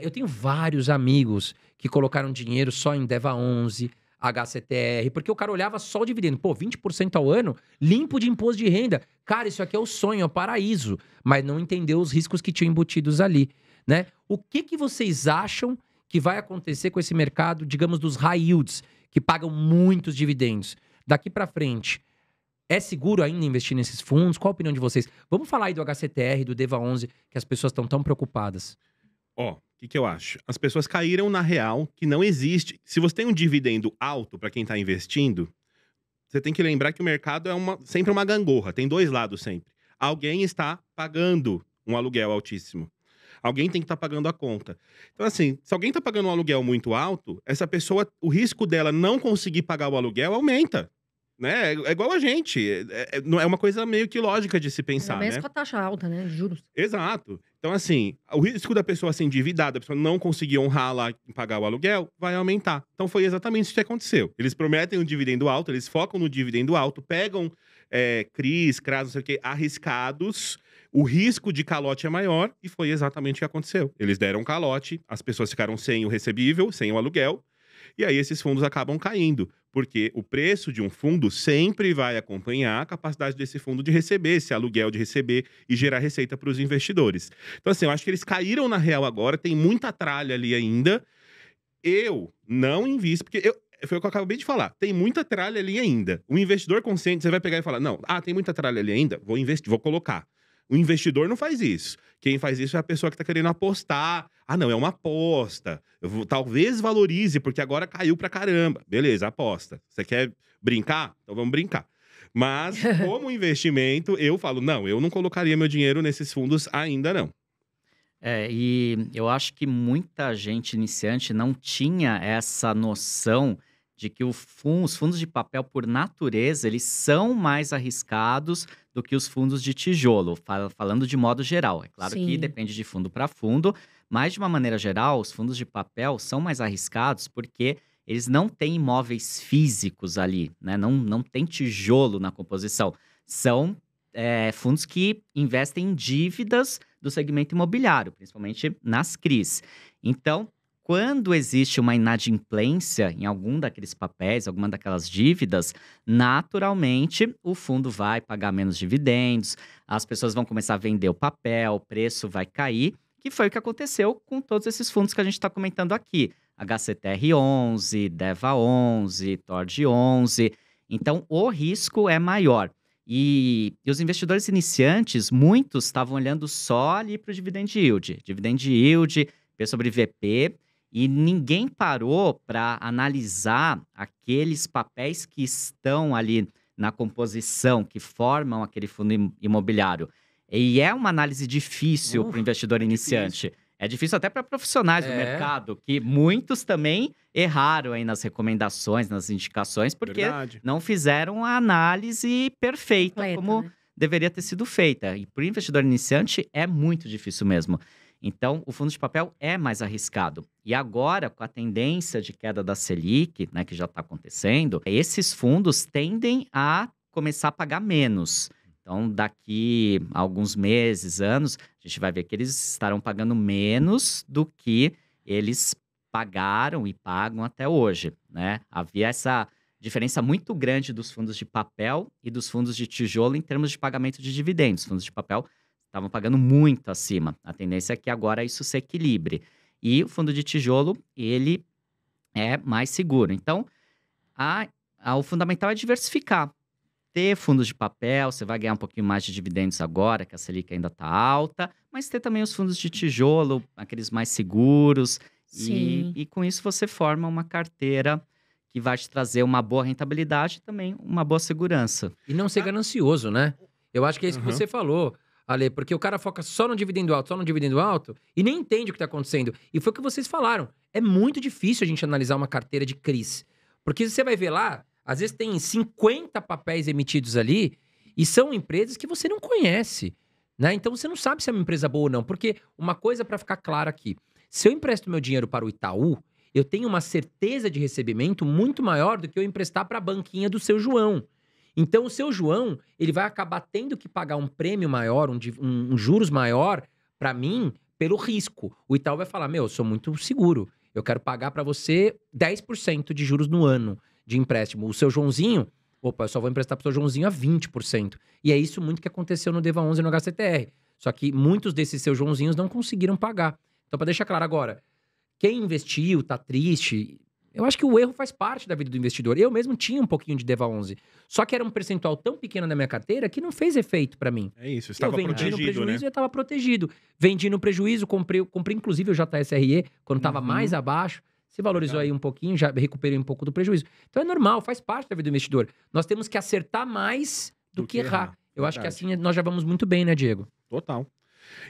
Eu tenho vários amigos que colocaram dinheiro só em Deva 11, HCTR, porque o cara olhava só o dividendo. Pô, 20% ao ano, limpo de imposto de renda. Cara, isso aqui é o sonho, é o paraíso. Mas não entendeu os riscos que tinham embutidos ali, né? O que vocês acham que vai acontecer com esse mercado, digamos, dos high yields, que pagam muitos dividendos? Daqui pra frente, é seguro ainda investir nesses fundos? Qual a opinião de vocês? Vamos falar aí do HCTR, do Deva 11, que as pessoas estão tão preocupadas. Ó, o que eu acho? As pessoas caíram na real que não existe. Se você tem um dividendo alto para quem tá investindo, você tem que lembrar que o mercado é sempre uma gangorra. Tem dois lados sempre. Alguém está pagando um aluguel altíssimo. Alguém tem que estar pagando a conta. Então, assim, se alguém tá pagando um aluguel muito alto, essa pessoa, o risco dela não conseguir pagar o aluguel aumenta. Né? É igual a gente. É uma coisa meio que lógica de se pensar, Ainda mais né? com a taxa alta, né? De juros. Exato. Então, assim, o risco da pessoa ser endividada, a pessoa não conseguir honrar lá e pagar o aluguel, vai aumentar. Então, foi exatamente isso que aconteceu. Eles prometem um dividendo alto, eles focam no dividendo alto, pegam CRIs, não sei o quê, arriscados. O risco de calote é maior e foi exatamente o que aconteceu. Eles deram calote, as pessoas ficaram sem o recebível, sem o aluguel, e aí esses fundos acabam caindo, porque o preço de um fundo sempre vai acompanhar a capacidade desse fundo de receber esse aluguel, de receber e gerar receita para os investidores. Então, assim, eu acho que eles caíram na real agora, tem muita tralha ali ainda. Eu não invisto, porque foi o que eu acabei de falar, tem muita tralha ali ainda. O investidor consciente, você vai pegar e falar, não, tem muita tralha ali ainda, vou investir, vou colocar. O investidor não faz isso. Quem faz isso é a pessoa que está querendo apostar. Não, é uma aposta. Talvez valorize, porque agora caiu pra caramba. Beleza, aposta. Você quer brincar? Então vamos brincar. Mas, como investimento, eu falo, não, eu não colocaria meu dinheiro nesses fundos ainda não. E eu acho que muita gente iniciante não tinha essa noção de que os fundos de papel, por natureza, eles são mais arriscados do que os fundos de tijolo, falando de modo geral. É claro que depende de fundo para fundo, mas de uma maneira geral, os fundos de papel são mais arriscados porque eles não têm imóveis físicos ali, né? Não tem tijolo na composição. São fundos que investem em dívidas do segmento imobiliário, principalmente nas CRIs. Então, quando existe uma inadimplência em algum daqueles papéis, alguma daquelas dívidas, naturalmente o fundo vai pagar menos dividendos, as pessoas vão começar a vender o papel, o preço vai cair, que foi o que aconteceu com todos esses fundos que a gente está comentando aqui. HCTR 11, Deva 11, Tord 11. Então, o risco é maior. E os investidores iniciantes, muitos estavam olhando só ali para o dividend yield. Dividend yield, P sobre VP, e ninguém parou para analisar aqueles papéis que estão ali na composição, que formam aquele fundo imobiliário. E é uma análise difícil para o investidor iniciante. É difícil até para profissionais do mercado, que muitos também erraram aí nas recomendações, nas indicações, porque não fizeram a análise perfeita como deveria ter sido feita. E para o investidor iniciante é muito difícil mesmo. Então, o fundo de papel é mais arriscado. E agora, com a tendência de queda da Selic, né, que já está acontecendo, esses fundos tendem a começar a pagar menos. Então, daqui a alguns meses, anos, a gente vai ver que eles estarão pagando menos do que eles pagaram e pagam até hoje, né? Havia essa diferença muito grande dos fundos de papel e dos fundos de tijolo em termos de pagamento de dividendos. Os fundos de papel estavam pagando muito acima. A tendência é que agora isso se equilibre. E o fundo de tijolo, ele é mais seguro. Então, o fundamental é diversificar. Ter fundos de papel, você vai ganhar um pouquinho mais de dividendos agora, que a Selic ainda está alta, mas ter também os fundos de tijolo, aqueles mais seguros. E com isso você forma uma carteira que vai te trazer uma boa rentabilidade e também uma boa segurança. E não ser ganancioso, né? Eu acho que é isso que você falou, Ale, porque o cara foca só no dividendo alto, e nem entende o que está acontecendo. E foi o que vocês falaram. É muito difícil a gente analisar uma carteira de CRIs. Porque você vai ver lá, às vezes tem 50 papéis emitidos ali, e são empresas que você não conhece, né? Então você não sabe se é uma empresa boa ou não. Porque uma coisa para ficar clara aqui, se eu empresto meu dinheiro para o Itaú, eu tenho uma certeza de recebimento muito maior do que eu emprestar para a banquinha do seu João. Então, o seu João, ele vai acabar tendo que pagar um prêmio maior, um juros maior para mim, pelo risco. O Itaú vai falar, eu sou muito seguro, eu quero pagar para você 10% de juros no ano de empréstimo. O seu Joãozinho, eu só vou emprestar para o seu Joãozinho a 20%. E é isso muito que aconteceu no DEVA 11 e no HCTR. Só que muitos desses seus Joãozinhos não conseguiram pagar. Então, para deixar claro agora, quem investiu, tá triste, eu acho que o erro faz parte da vida do investidor. Eu mesmo tinha um pouquinho de DEVA 11. Só que era um percentual tão pequeno na minha carteira que não fez efeito para mim. É isso, estava protegido, no prejuízo, né? Eu estava protegido. Vendi no prejuízo, comprei inclusive o JSRE, quando estava mais abaixo. Se valorizou aí um pouquinho, já recuperei um pouco do prejuízo. Então é normal, faz parte da vida do investidor. Nós temos que acertar mais do que errar. Eu acho que assim nós já vamos muito bem, né, Diego? Total.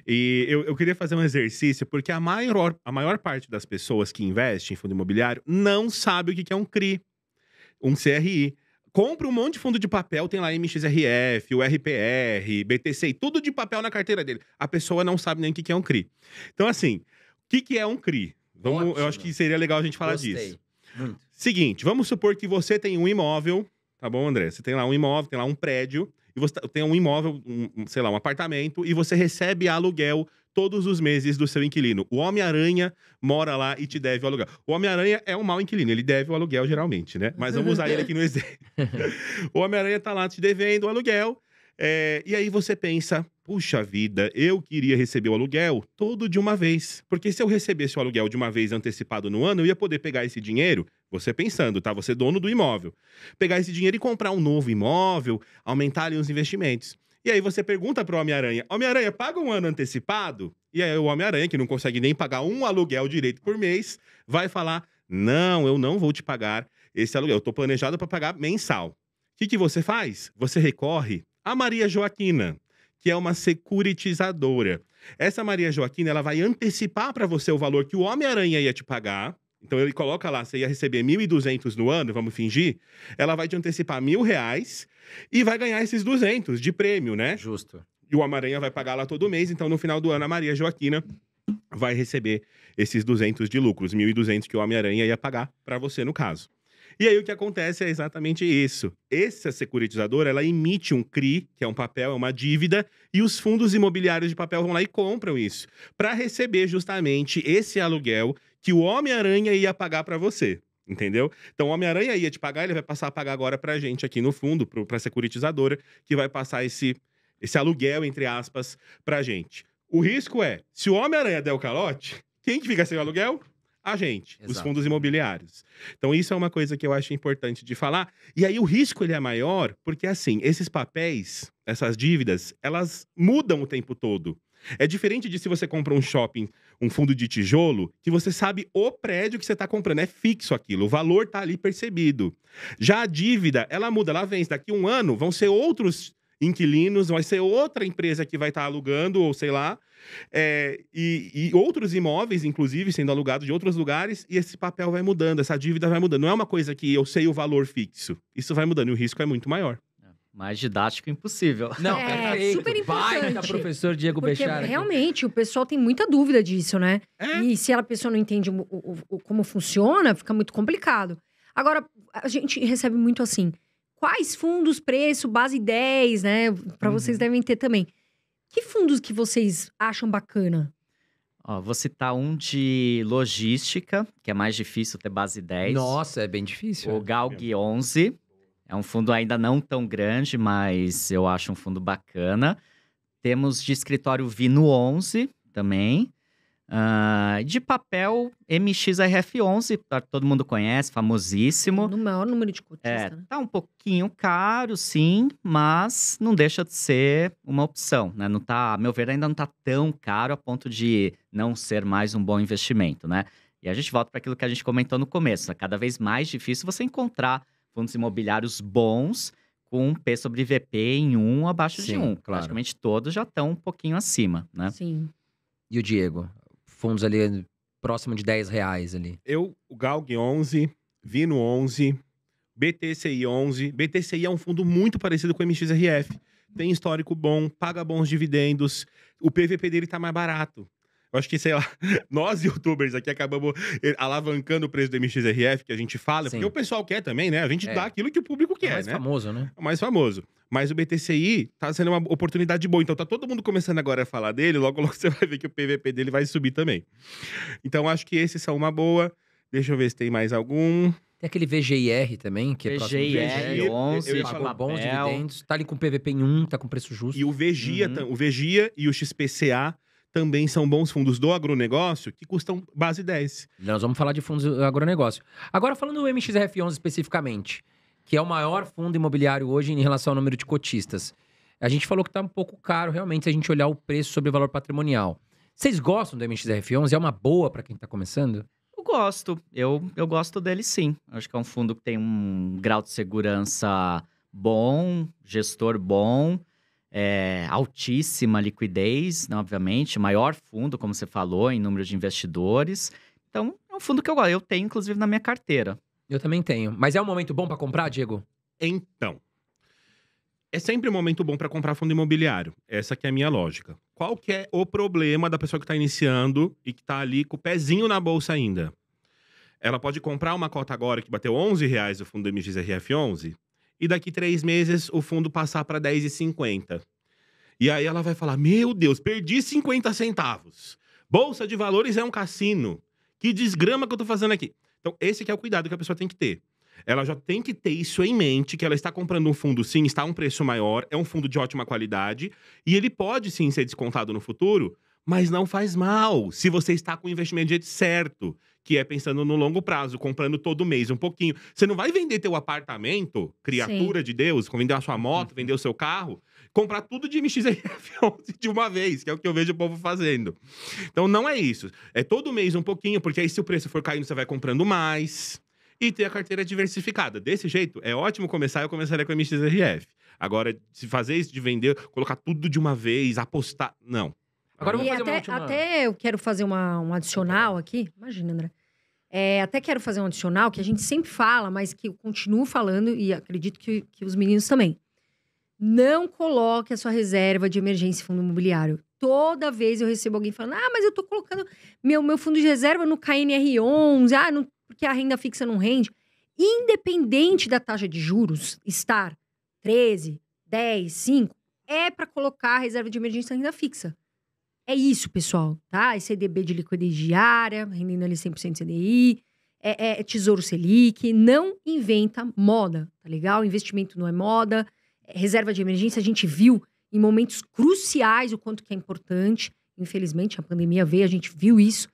E eu queria fazer um exercício, porque a maior parte das pessoas que investem em fundo imobiliário não sabe o que é um CRI, um CRI. Compra um monte de fundo de papel, tem lá MXRF, o RPR, BTC, tudo de papel na carteira dele. A pessoa não sabe nem o que é um CRI. Então, assim, o que é um CRI? Eu acho que seria legal a gente falar disso. Muito. Seguinte, vamos supor que você tem um imóvel, tá bom, André? Você tem lá um imóvel, tem lá um prédio, e você tem um imóvel, um apartamento, e você recebe aluguel todos os meses do seu inquilino. O Homem-Aranha mora lá e te deve o aluguel. O Homem-Aranha é um mau inquilino, ele deve o aluguel geralmente, né? Mas vamos usar ele aqui no exemplo. O Homem-Aranha tá lá te devendo o aluguel, e aí você pensa, puxa vida, eu queria receber o aluguel todo de uma vez. Porque se eu recebesse o aluguel de uma vez antecipado no ano, eu ia poder pegar esse dinheiro, você pensando, tá? Você é dono do imóvel. Pegar esse dinheiro e comprar um novo imóvel, aumentar ali os investimentos. E aí você pergunta pro Homem-Aranha, Homem-Aranha, paga um ano antecipado? E aí o Homem-Aranha, que não consegue nem pagar um aluguel direito por mês, vai falar, não, eu não vou te pagar esse aluguel, eu tô planejado para pagar mensal. O que você faz? Você recorre a Maria Joaquina, que é uma securitizadora. Essa Maria Joaquina, ela vai antecipar para você o valor que o Homem-Aranha ia te pagar. Então, ele coloca lá, você ia receber 1.200 no ano, vamos fingir. Ela vai te antecipar R$1.000 e vai ganhar esses 200 de prêmio, né? Justo. E o Homem-Aranha vai pagar lá todo mês. Então, no final do ano, a Maria Joaquina vai receber esses 200 de lucros. 1.200 que o Homem-Aranha ia pagar para você, no caso. E aí, o que acontece é exatamente isso. Essa securitizadora, ela emite um CRI, que é um papel, é uma dívida, e os fundos imobiliários de papel vão lá e compram isso, para receber justamente esse aluguel que o Homem-Aranha ia pagar para você, entendeu? Então, o Homem-Aranha ia te pagar, ele vai passar a pagar agora pra gente aqui no fundo, pra securitizadora, que vai passar esse aluguel, entre aspas, pra gente. O risco é, se o Homem-Aranha der o calote, quem que fica sem o aluguel? A gente, os Exato. fundos imobiliários. Então, isso é uma coisa que eu acho importante de falar. E aí, o risco ele é maior, porque assim, esses papéis, essas dívidas, elas mudam o tempo todo. É diferente de se você compra um shopping, um fundo de tijolo, que você sabe o prédio que você está comprando, é fixo aquilo, o valor tá ali percebido. Já a dívida, ela muda, ela vence. Daqui um ano, vão ser outros inquilinos, vai ser outra empresa que vai estar alugando, ou sei lá, e outros imóveis, inclusive, sendo alugados de outros lugares, e esse papel vai mudando, essa dívida vai mudando. Não é uma coisa que eu sei o valor fixo. Isso vai mudando e o risco é muito maior. Mais didático impossível. Não, É, perfeito. super importante. Baita professor Diego Porque Bechara. realmente o pessoal tem muita dúvida disso, né? É. E se a pessoa não entende como funciona, fica muito complicado. Agora, a gente recebe muito assim: quais fundos, preço, base 10, né? Pra vocês devem ter também. Que fundos que vocês acham bacana? Ó, vou citar um de logística, que é mais difícil ter base 10. Nossa, é bem difícil. O Galg 11. É um fundo ainda não tão grande, mas eu acho um fundo bacana. Temos de escritório Vino 11 também. De papel, MXRF11, todo mundo conhece, famosíssimo. No maior número de cotistas, né? Tá um pouquinho caro, sim, mas não deixa de ser uma opção, né? Não tá, a meu ver, ainda não tá tão caro a ponto de não ser mais um bom investimento, né? E a gente volta para aquilo que a gente comentou no começo. É cada vez mais difícil você encontrar fundos imobiliários bons com P sobre VP em 1 abaixo de Sim, 1. claro. Praticamente todos já estão um pouquinho acima, né? Sim. E o Diego? Fundos ali próximo de R$10 ali. O Galg 11, Vino 11, BTCI 11. BTCI é um fundo muito parecido com o MXRF. Tem histórico bom, paga bons dividendos. O PVP dele tá mais barato. Eu acho que, sei lá, nós youtubers aqui acabamos alavancando o preço do MXRF, que a gente fala, Sim. porque o pessoal quer também, né? A gente dá aquilo que o público É quer, mais né? famoso, né? É o mais famoso. Mas o BTCI tá sendo uma oportunidade boa. Então tá todo mundo começando agora a falar dele, logo logo você vai ver que o PVP dele vai subir também. Então acho que esses são uma boa. Deixa eu ver se tem mais algum. Tem aquele VGIR também, que é próximo do VGIR 11, eu ia de pagou bons papel. dividendos. Tá ali com PVP em 1, tá com preço justo. E o VGIA, o VGIA e o XPCA também são bons fundos do agronegócio que custam base 10. Nós vamos falar de fundos agronegócio. Agora, falando do MXRF11 especificamente, que é o maior fundo imobiliário hoje em relação ao número de cotistas. A gente falou que tá um pouco caro, realmente, se a gente olhar o preço sobre o valor patrimonial. Vocês gostam do MXRF11? É uma boa para quem tá começando? Eu gosto. Eu gosto dele, sim. Acho que é um fundo que tem um grau de segurança bom, gestor bom, altíssima liquidez, né, obviamente. Maior fundo, como você falou, em número de investidores. Então, é um fundo que eu gosto. Eu tenho, inclusive, na minha carteira. Eu também tenho. Mas é um momento bom para comprar, Diego? Então, é sempre um momento bom para comprar fundo imobiliário. Essa que é a minha lógica. Qual que é o problema da pessoa que está iniciando e que está ali com o pezinho na bolsa ainda? Ela pode comprar uma cota agora que bateu R$11 o fundo do MXRF11 e daqui 3 meses o fundo passar para R$10,50. E aí ela vai falar, meu Deus, perdi 50 centavos. Bolsa de valores é um cassino. Que desgrama que eu tô fazendo aqui. Então esse que é o cuidado que a pessoa tem que ter. Ela já tem que ter isso em mente, que ela está comprando um fundo, sim, está a um preço maior, é um fundo de ótima qualidade, e ele pode, sim, ser descontado no futuro, mas não faz mal, se você está com o investimento de jeito certo, que é pensando no longo prazo, comprando todo mês um pouquinho. Você não vai vender teu apartamento, criatura de Deus, vender a sua moto, vender o seu carro, comprar tudo de MXRF11 de uma vez, que é o que eu vejo o povo fazendo. Então não é isso, é todo mês um pouquinho, porque aí se o preço for caindo, você vai comprando mais. E ter a carteira diversificada. Desse jeito, é ótimo começar, eu começaria com a MXRF. Agora, se fazer isso de vender, colocar tudo de uma vez, apostar... Não. Agora eu vou E fazer uma até, última... até eu quero fazer um adicional aqui. Imagina, André. Até quero fazer um adicional que a gente sempre fala, mas que eu continuo falando e acredito que os meninos também. Não coloque a sua reserva de emergência em fundo imobiliário. Toda vez eu recebo alguém falando, mas eu tô colocando meu fundo de reserva no KNR11, porque a renda fixa não rende. Independente da taxa de juros estar 13, 10, 5, é para colocar a reserva de emergência na renda fixa. É isso, pessoal, tá? É CDB de liquidez diária, rendendo ali 100% CDI, é Tesouro Selic, não inventa moda, tá legal? Investimento não é moda, reserva de emergência a gente viu em momentos cruciais o quanto que é importante. Infelizmente, a pandemia veio, a gente viu isso.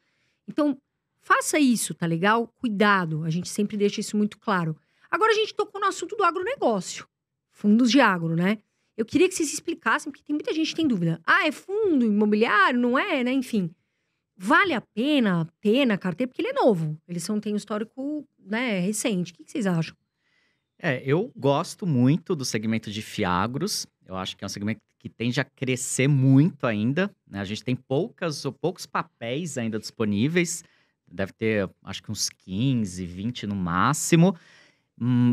Então, faça isso, tá legal? Cuidado, a gente sempre deixa isso muito claro. Agora a gente tocou no assunto do agronegócio. Fundos de agro, né? Eu queria que vocês explicassem, porque tem muita gente que tem dúvida. Ah, é fundo imobiliário? Não é, né? Enfim. Vale a pena ter na carteira? Porque ele é novo. Eles têm um histórico, né, recente. O que vocês acham? Eu gosto muito do segmento de fiagros. Eu acho que é um segmento que tende a crescer muito ainda, né? A gente tem poucos papéis ainda disponíveis. Deve ter, acho que uns 15, 20 no máximo.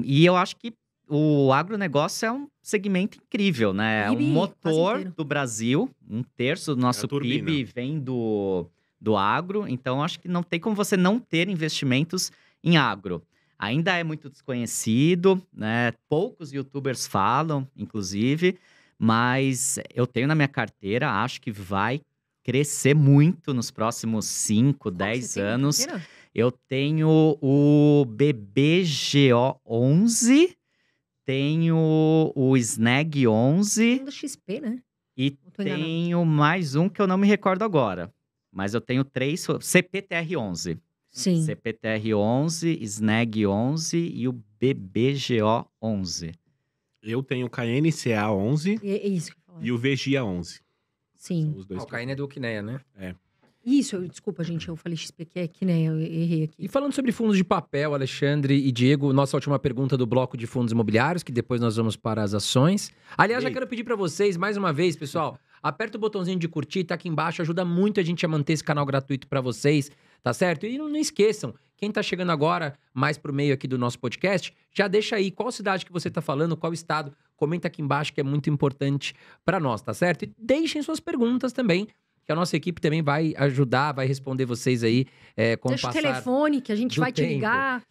E eu acho que o agronegócio é um segmento incrível, né? É um PIB quase motor inteiro. do Brasil. 1/3 do nosso turbina. PIB vem do agro. Então, acho que não tem como você não ter investimentos em agro. Ainda é muito desconhecido, né? Poucos youtubers falam, inclusive. Mas eu tenho na minha carteira, acho que vai crescer muito nos próximos 5, Qual que 10 você tem na anos. carteira? Eu tenho o BBGO11, tenho o SNEG 11 Um da XP, né? e Ou tô enganada? tenho mais um que eu não me recordo agora. Mas eu tenho 3, CPTR11. Sim. CPTR11, SNEG 11 e o BBGO11. Eu tenho o KNCA 11 É isso que eu ia falar. e o VGIA 11. Sim. São os dois. O Caína é do Quineia, né? Desculpa, gente, eu falei XP, que é que né, eu errei aqui. E falando sobre fundos de papel, Alexandre e Diego, nossa última pergunta do bloco de fundos imobiliários, que depois nós vamos para as ações. Aliás, já Ei. quero pedir para vocês, mais uma vez, pessoal, aperta o botãozinho de curtir, tá aqui embaixo, ajuda muito a gente a manter esse canal gratuito para vocês, tá certo? E não esqueçam, quem tá chegando agora, mais pro meio aqui do nosso podcast, já deixa aí qual cidade que você tá falando, qual estado, comenta aqui embaixo que é muito importante para nós, tá certo? E deixem suas perguntas também, que a nossa equipe também vai ajudar, vai responder vocês aí com o Deixa o passar telefone que a gente do vai te tempo. ligar.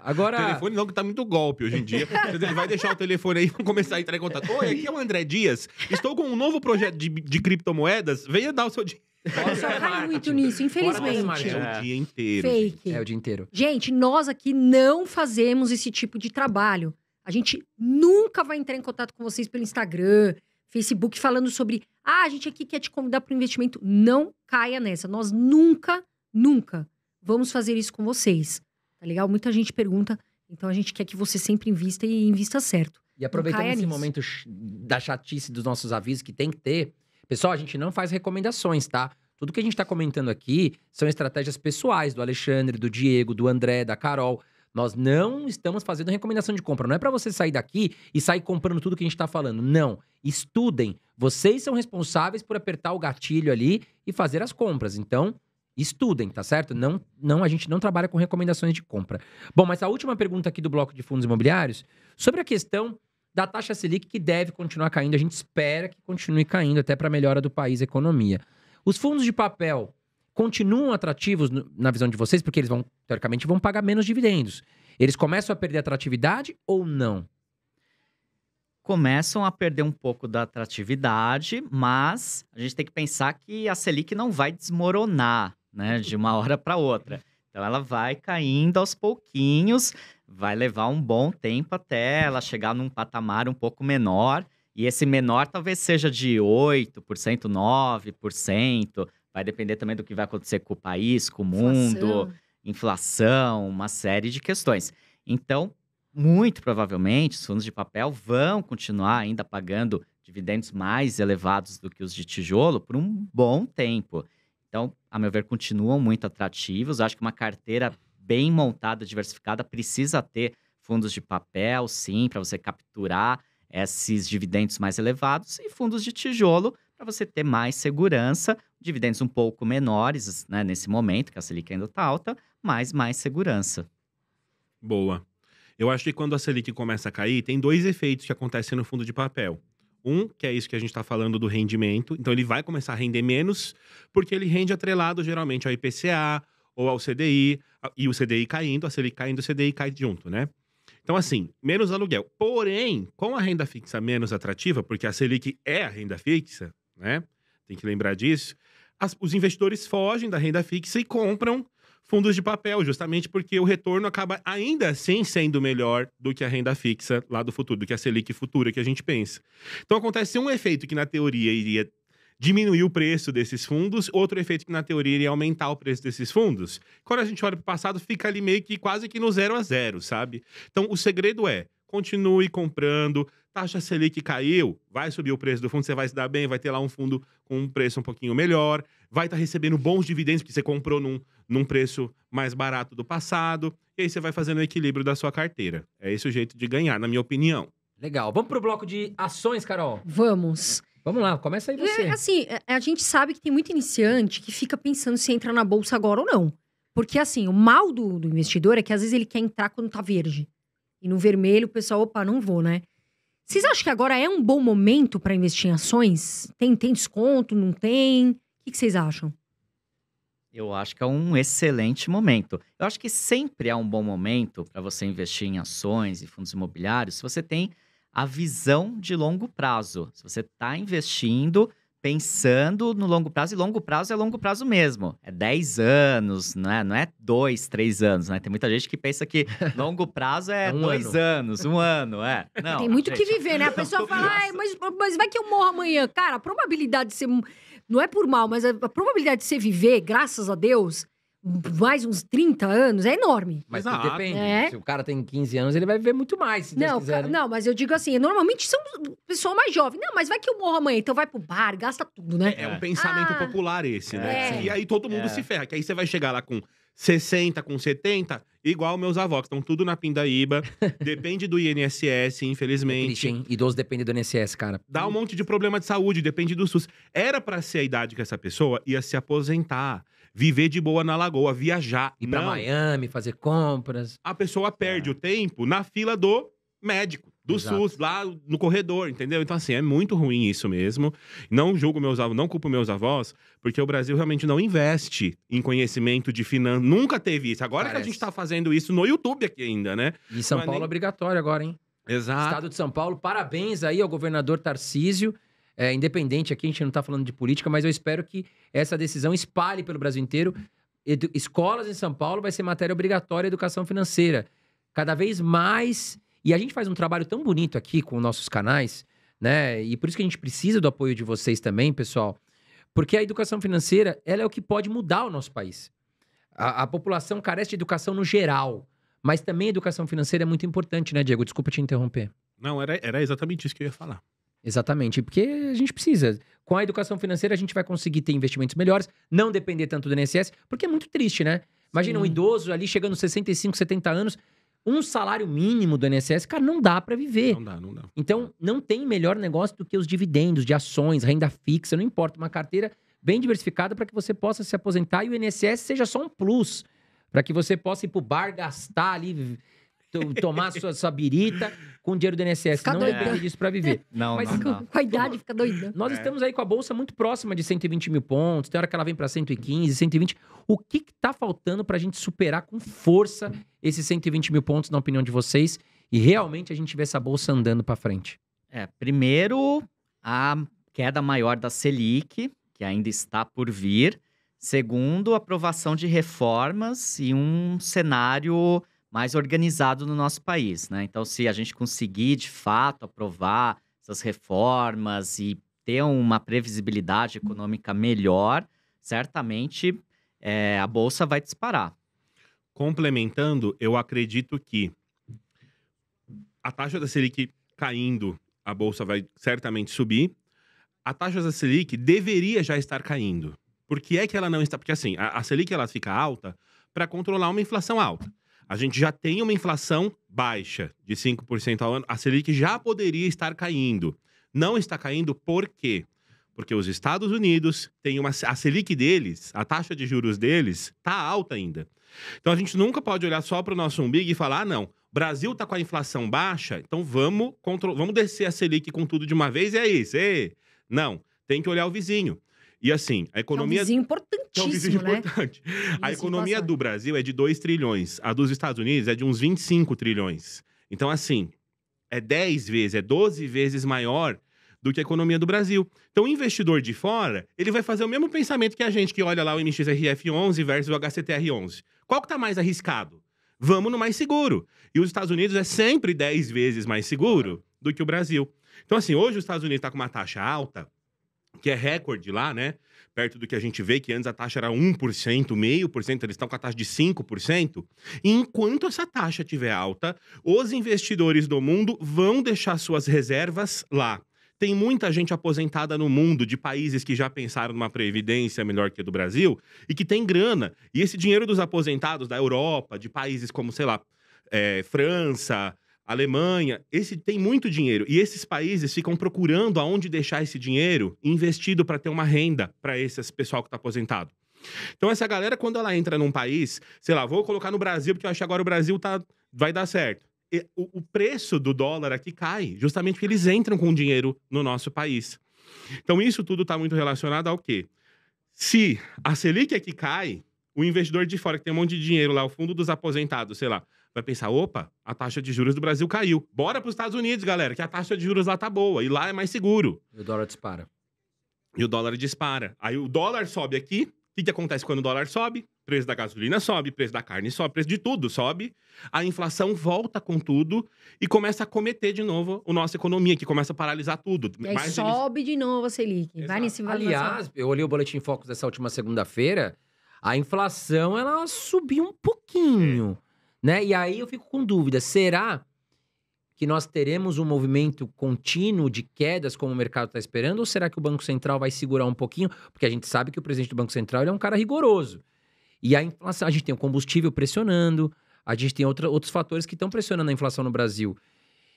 Agora, Telefone não, que tá muito golpe hoje em dia. Ele vai deixar o telefone aí e vão começar a entrar em contato. Oi, aqui é o André Dias. Estou com um novo projeto de criptomoedas. Venha dar o seu dinheiro. Eu só caio muito nisso, infelizmente. É o dia inteiro. Fake. é o dia inteiro. Gente, nós aqui não fazemos esse tipo de trabalho. A gente nunca vai entrar em contato com vocês pelo Instagram, Facebook, falando sobre... a gente aqui quer te convidar para o investimento. Não caia nessa. Nós nunca vamos fazer isso com vocês. Tá legal? Muita gente pergunta. Então, a gente quer que você sempre invista e invista certo. E aproveitando caia esse nisso. momento da chatice dos nossos avisos que tem que ter, pessoal, a gente não faz recomendações, tá? Tudo que a gente tá comentando aqui são estratégias pessoais do Alexandre, do Diego, do André, da Carol. Nós não estamos fazendo recomendação de compra. Não é para você sair daqui e sair comprando tudo que a gente tá falando. Não. Estudem. Vocês são responsáveis por apertar o gatilho ali e fazer as compras. Então, estudem, tá certo? Não, a gente não trabalha com recomendações de compra. Bom, mas a última pergunta aqui do bloco de fundos imobiliários, sobre a questão da taxa Selic, que deve continuar caindo. A gente espera que continue caindo até para a melhora do país e economia. Os fundos de papel continuam atrativos na visão de vocês, porque eles teoricamente, vão pagar menos dividendos. Eles começam a perder atratividade ou não? Começam a perder um pouco da atratividade, mas a gente tem que pensar que a Selic não vai desmoronar, né, de uma hora para outra. Então, ela vai caindo aos pouquinhos, vai levar um bom tempo até ela chegar num patamar um pouco menor. E esse menor talvez seja de 8%, 9%. Vai depender também do que vai acontecer com o país, com o mundo, inflação, uma série de questões. Então, muito provavelmente, os fundos de papel vão continuar ainda pagando dividendos mais elevados do que os de tijolo por um bom tempo. Então, a meu ver, continuam muito atrativos. Acho que uma carteira bem montada, diversificada, precisa ter fundos de papel, sim, para você capturar esses dividendos mais elevados, e fundos de tijolo para você ter mais segurança, dividendos um pouco menores, né, nesse momento, que a Selic ainda está alta, mas mais segurança. Boa. Eu acho que quando a Selic começa a cair, tem dois efeitos que acontecem no fundo de papel. Um, que é isso que a gente está falando do rendimento. Então, ele vai começar a render menos, porque ele rende atrelado, geralmente, ao IPCA ou ao CDI. E o CDI caindo, a Selic caindo, o CDI cai junto, né? Então, assim, menos aluguel. Porém, com a renda fixa menos atrativa, porque a Selic é a renda fixa, né? Tem que lembrar disso. Os investidores fogem da renda fixa e compram fundos de papel, justamente porque o retorno acaba ainda assim sendo melhor do que a renda fixa lá do futuro, do que a Selic futura que a gente pensa. Então acontece um efeito que na teoria iria diminuir o preço desses fundos. Outro efeito que na teoria iria aumentar o preço desses fundos. Quando a gente olha para o passado, fica ali meio que quase que no 0 a 0, sabe? Então, o segredo é, continue comprando, taxa Selic caiu, vai subir o preço do fundo, você vai se dar bem, vai ter lá um fundo com um preço um pouquinho melhor, vai estar recebendo bons dividendos, porque você comprou num preço mais barato do passado, e aí você vai fazendo o equilíbrio da sua carteira. É esse o jeito de ganhar, na minha opinião. Legal. Vamos pro bloco de ações, Carol? Vamos. Vamos lá, começa aí você. Assim, a gente sabe que tem muito iniciante que fica pensando se entra na bolsa agora ou não. Porque, assim, o mal do investidor é que às vezes ele quer entrar quando tá verde. E no vermelho o pessoal, opa, não vou, né? Vocês acham que agora é um bom momento para investir em ações? Tem desconto, não tem? O que vocês acham? Eu acho que é um excelente momento. Eu acho que sempre é um bom momento para você investir em ações e fundos imobiliários se você tem a visão de longo prazo. Se você está investindo pensando no longo prazo, e longo prazo é longo prazo mesmo. É 10 anos, não é 2, 3 anos, né? Tem muita gente que pensa que longo prazo é Um 2 anos, 1 ano, é. Não, Tem muito o que gente, viver, né? A pessoa fala, "Ai, mas vai que eu morro amanhã." Cara, a probabilidade de você... Não é por mal, mas a probabilidade de você viver, graças a Deus, mais uns 30 anos é enorme. Mas Exato. tudo depende. É. Se o cara tem 15 anos, ele vai viver muito mais, se Deus Não, quiser, né? não, mas eu digo assim, normalmente são pessoas mais jovens. Não, mas vai que eu morro amanhã, então vai pro bar, gasta tudo, né? É um pensamento Ah, popular esse, né? é. E aí todo mundo É. se ferra, que aí você vai chegar lá com 60, com 70, igual meus avós, que estão tudo na pindaíba, depende do INSS, É triste, infelizmente. hein? Idoso depende do INSS, cara. Dá um monte de problema de saúde, depende do SUS. Era pra ser a idade que essa pessoa ia se aposentar, viver de boa na lagoa, viajar. Ir pra Não. Miami, fazer compras. A pessoa perde o tempo na fila do médico, do Exato. SUS, lá no corredor, entendeu? Então, assim, é muito ruim isso mesmo. Não julgo meus avós, não culpo meus avós, porque o Brasil realmente não investe em conhecimento de finanças. Nunca teve isso. Agora que a Parece. gente tá fazendo isso no YouTube aqui ainda, né? E São Não é Paulo nem- é obrigatório agora, hein? Exato. Estado de São Paulo, parabéns aí ao governador Tarcísio. Independente aqui, a gente não tá falando de política, mas eu espero que essa decisão espalhe pelo Brasil inteiro. Escolas em São Paulo vai ser matéria obrigatória educação financeira. Cada vez mais. E a gente faz um trabalho tão bonito aqui com nossos canais, né? E por isso que a gente precisa do apoio de vocês também, pessoal. Porque a educação financeira, ela é o que pode mudar o nosso país. A população carece de educação no geral. Mas também a educação financeira é muito importante, né, Diego? Desculpa te interromper. Não, era exatamente isso que eu ia falar. Exatamente, porque a gente precisa. Com a educação financeira, a gente vai conseguir ter investimentos melhores, não depender tanto do INSS, porque é muito triste, né? Imagina um Sim. idoso ali chegando aos 65, 70 anos, um salário mínimo do INSS, cara, não dá pra viver. Não dá. Então, não tem melhor negócio do que os dividendos de ações, renda fixa, não importa, uma carteira bem diversificada para que você possa se aposentar e o INSS seja só um plus, para que você possa ir pro bar, gastar ali, tomar sua birita com o dinheiro do INSS. Ficar Não doidão. depende disso para viver. Não, Mas não dá. Com a idade fica doida. Nós É. estamos aí com a bolsa muito próxima de 120 mil pontos. Tem hora que ela vem para 115, 120. O que tá faltando para a gente superar com força esses 120 mil pontos, na opinião de vocês, e realmente a gente ver essa bolsa andando para frente? Primeiro, a queda maior da Selic, que ainda está por vir. Segundo, a aprovação de reformas e um cenário mais organizado no nosso país, né? Então, se a gente conseguir, de fato, aprovar essas reformas e ter uma previsibilidade econômica melhor, certamente a Bolsa vai disparar. Complementando, eu acredito que a taxa da Selic caindo, a bolsa vai certamente subir. A taxa da Selic deveria já estar caindo. Por que é que ela não está? Porque assim, a Selic ela fica alta para controlar uma inflação alta. A gente já tem uma inflação baixa, de 5% ao ano. A Selic já poderia estar caindo. Não está caindo por quê? Porque os Estados Unidos têm a Selic deles, a taxa de juros deles, tá alta ainda. Então a gente nunca pode olhar só para o nosso umbigo e falar, não, o Brasil tá com a inflação baixa, então vamos descer a Selic com tudo de uma vez e é isso. Não, tem que olhar o vizinho. E assim, a economia... É um vizinho que é um importantíssimo, vizinho né? importante. A Diga-se de economia passagem. do Brasil é de 2 trilhões. A dos Estados Unidos é de uns 25 trilhões. Então, assim, é 10 vezes, é 12 vezes maior do que a economia do Brasil. Então, o investidor de fora, ele vai fazer o mesmo pensamento que a gente que olha lá o NXRF11 versus o HCTR11. Qual que tá mais arriscado? Vamos no mais seguro. E os Estados Unidos é sempre 10 vezes mais seguro do que o Brasil. Então, assim, hoje os Estados Unidos tá com uma taxa alta, que é recorde lá, né? Perto do que a gente vê, que antes a taxa era 1%, 0,5%, eles estão com a taxa de 5%. E enquanto essa taxa estiver alta, os investidores do mundo vão deixar suas reservas lá. Tem muita gente aposentada no mundo, de países que já pensaram numa previdência melhor que a do Brasil, e que tem grana. E esse dinheiro dos aposentados da Europa, de países como, sei lá, França, Alemanha, tem muito dinheiro. E esses países ficam procurando aonde deixar esse dinheiro investido para ter uma renda para esse pessoal que está aposentado. Então, essa galera, quando ela entra num país, sei lá, vou colocar no Brasil, porque eu acho que agora o Brasil vai dar certo. O preço do dólar aqui cai, justamente porque eles entram com dinheiro no nosso país. Então, isso tudo está muito relacionado ao quê? Se a Selic aqui cai, o investidor de fora que tem um monte de dinheiro lá, o fundo dos aposentados, sei lá, vai pensar, opa, a taxa de juros do Brasil caiu. Bora para os Estados Unidos, galera, que a taxa de juros lá tá boa. E lá é mais seguro. E o dólar dispara. E o dólar dispara. Aí o dólar sobe aqui. O que acontece quando o dólar sobe? Preço da gasolina sobe, preço da carne sobe, preço de tudo sobe. A inflação volta com tudo e começa a cometer de novo a nossa economia, que começa a paralisar tudo. E aí sobe de novo a Selic. Vai Exato. nesse valor. Aliás, eu olhei o Boletim Focus dessa última segunda-feira, a inflação, ela subiu um pouquinho, né? E aí eu fico com dúvida, será que nós teremos um movimento contínuo de quedas como o mercado está esperando? Ou será que o Banco Central vai segurar um pouquinho? Porque a gente sabe que o presidente do Banco Central ele é um cara rigoroso. E a inflação, a gente tem o combustível pressionando, a gente tem outros fatores que estão pressionando a inflação no Brasil.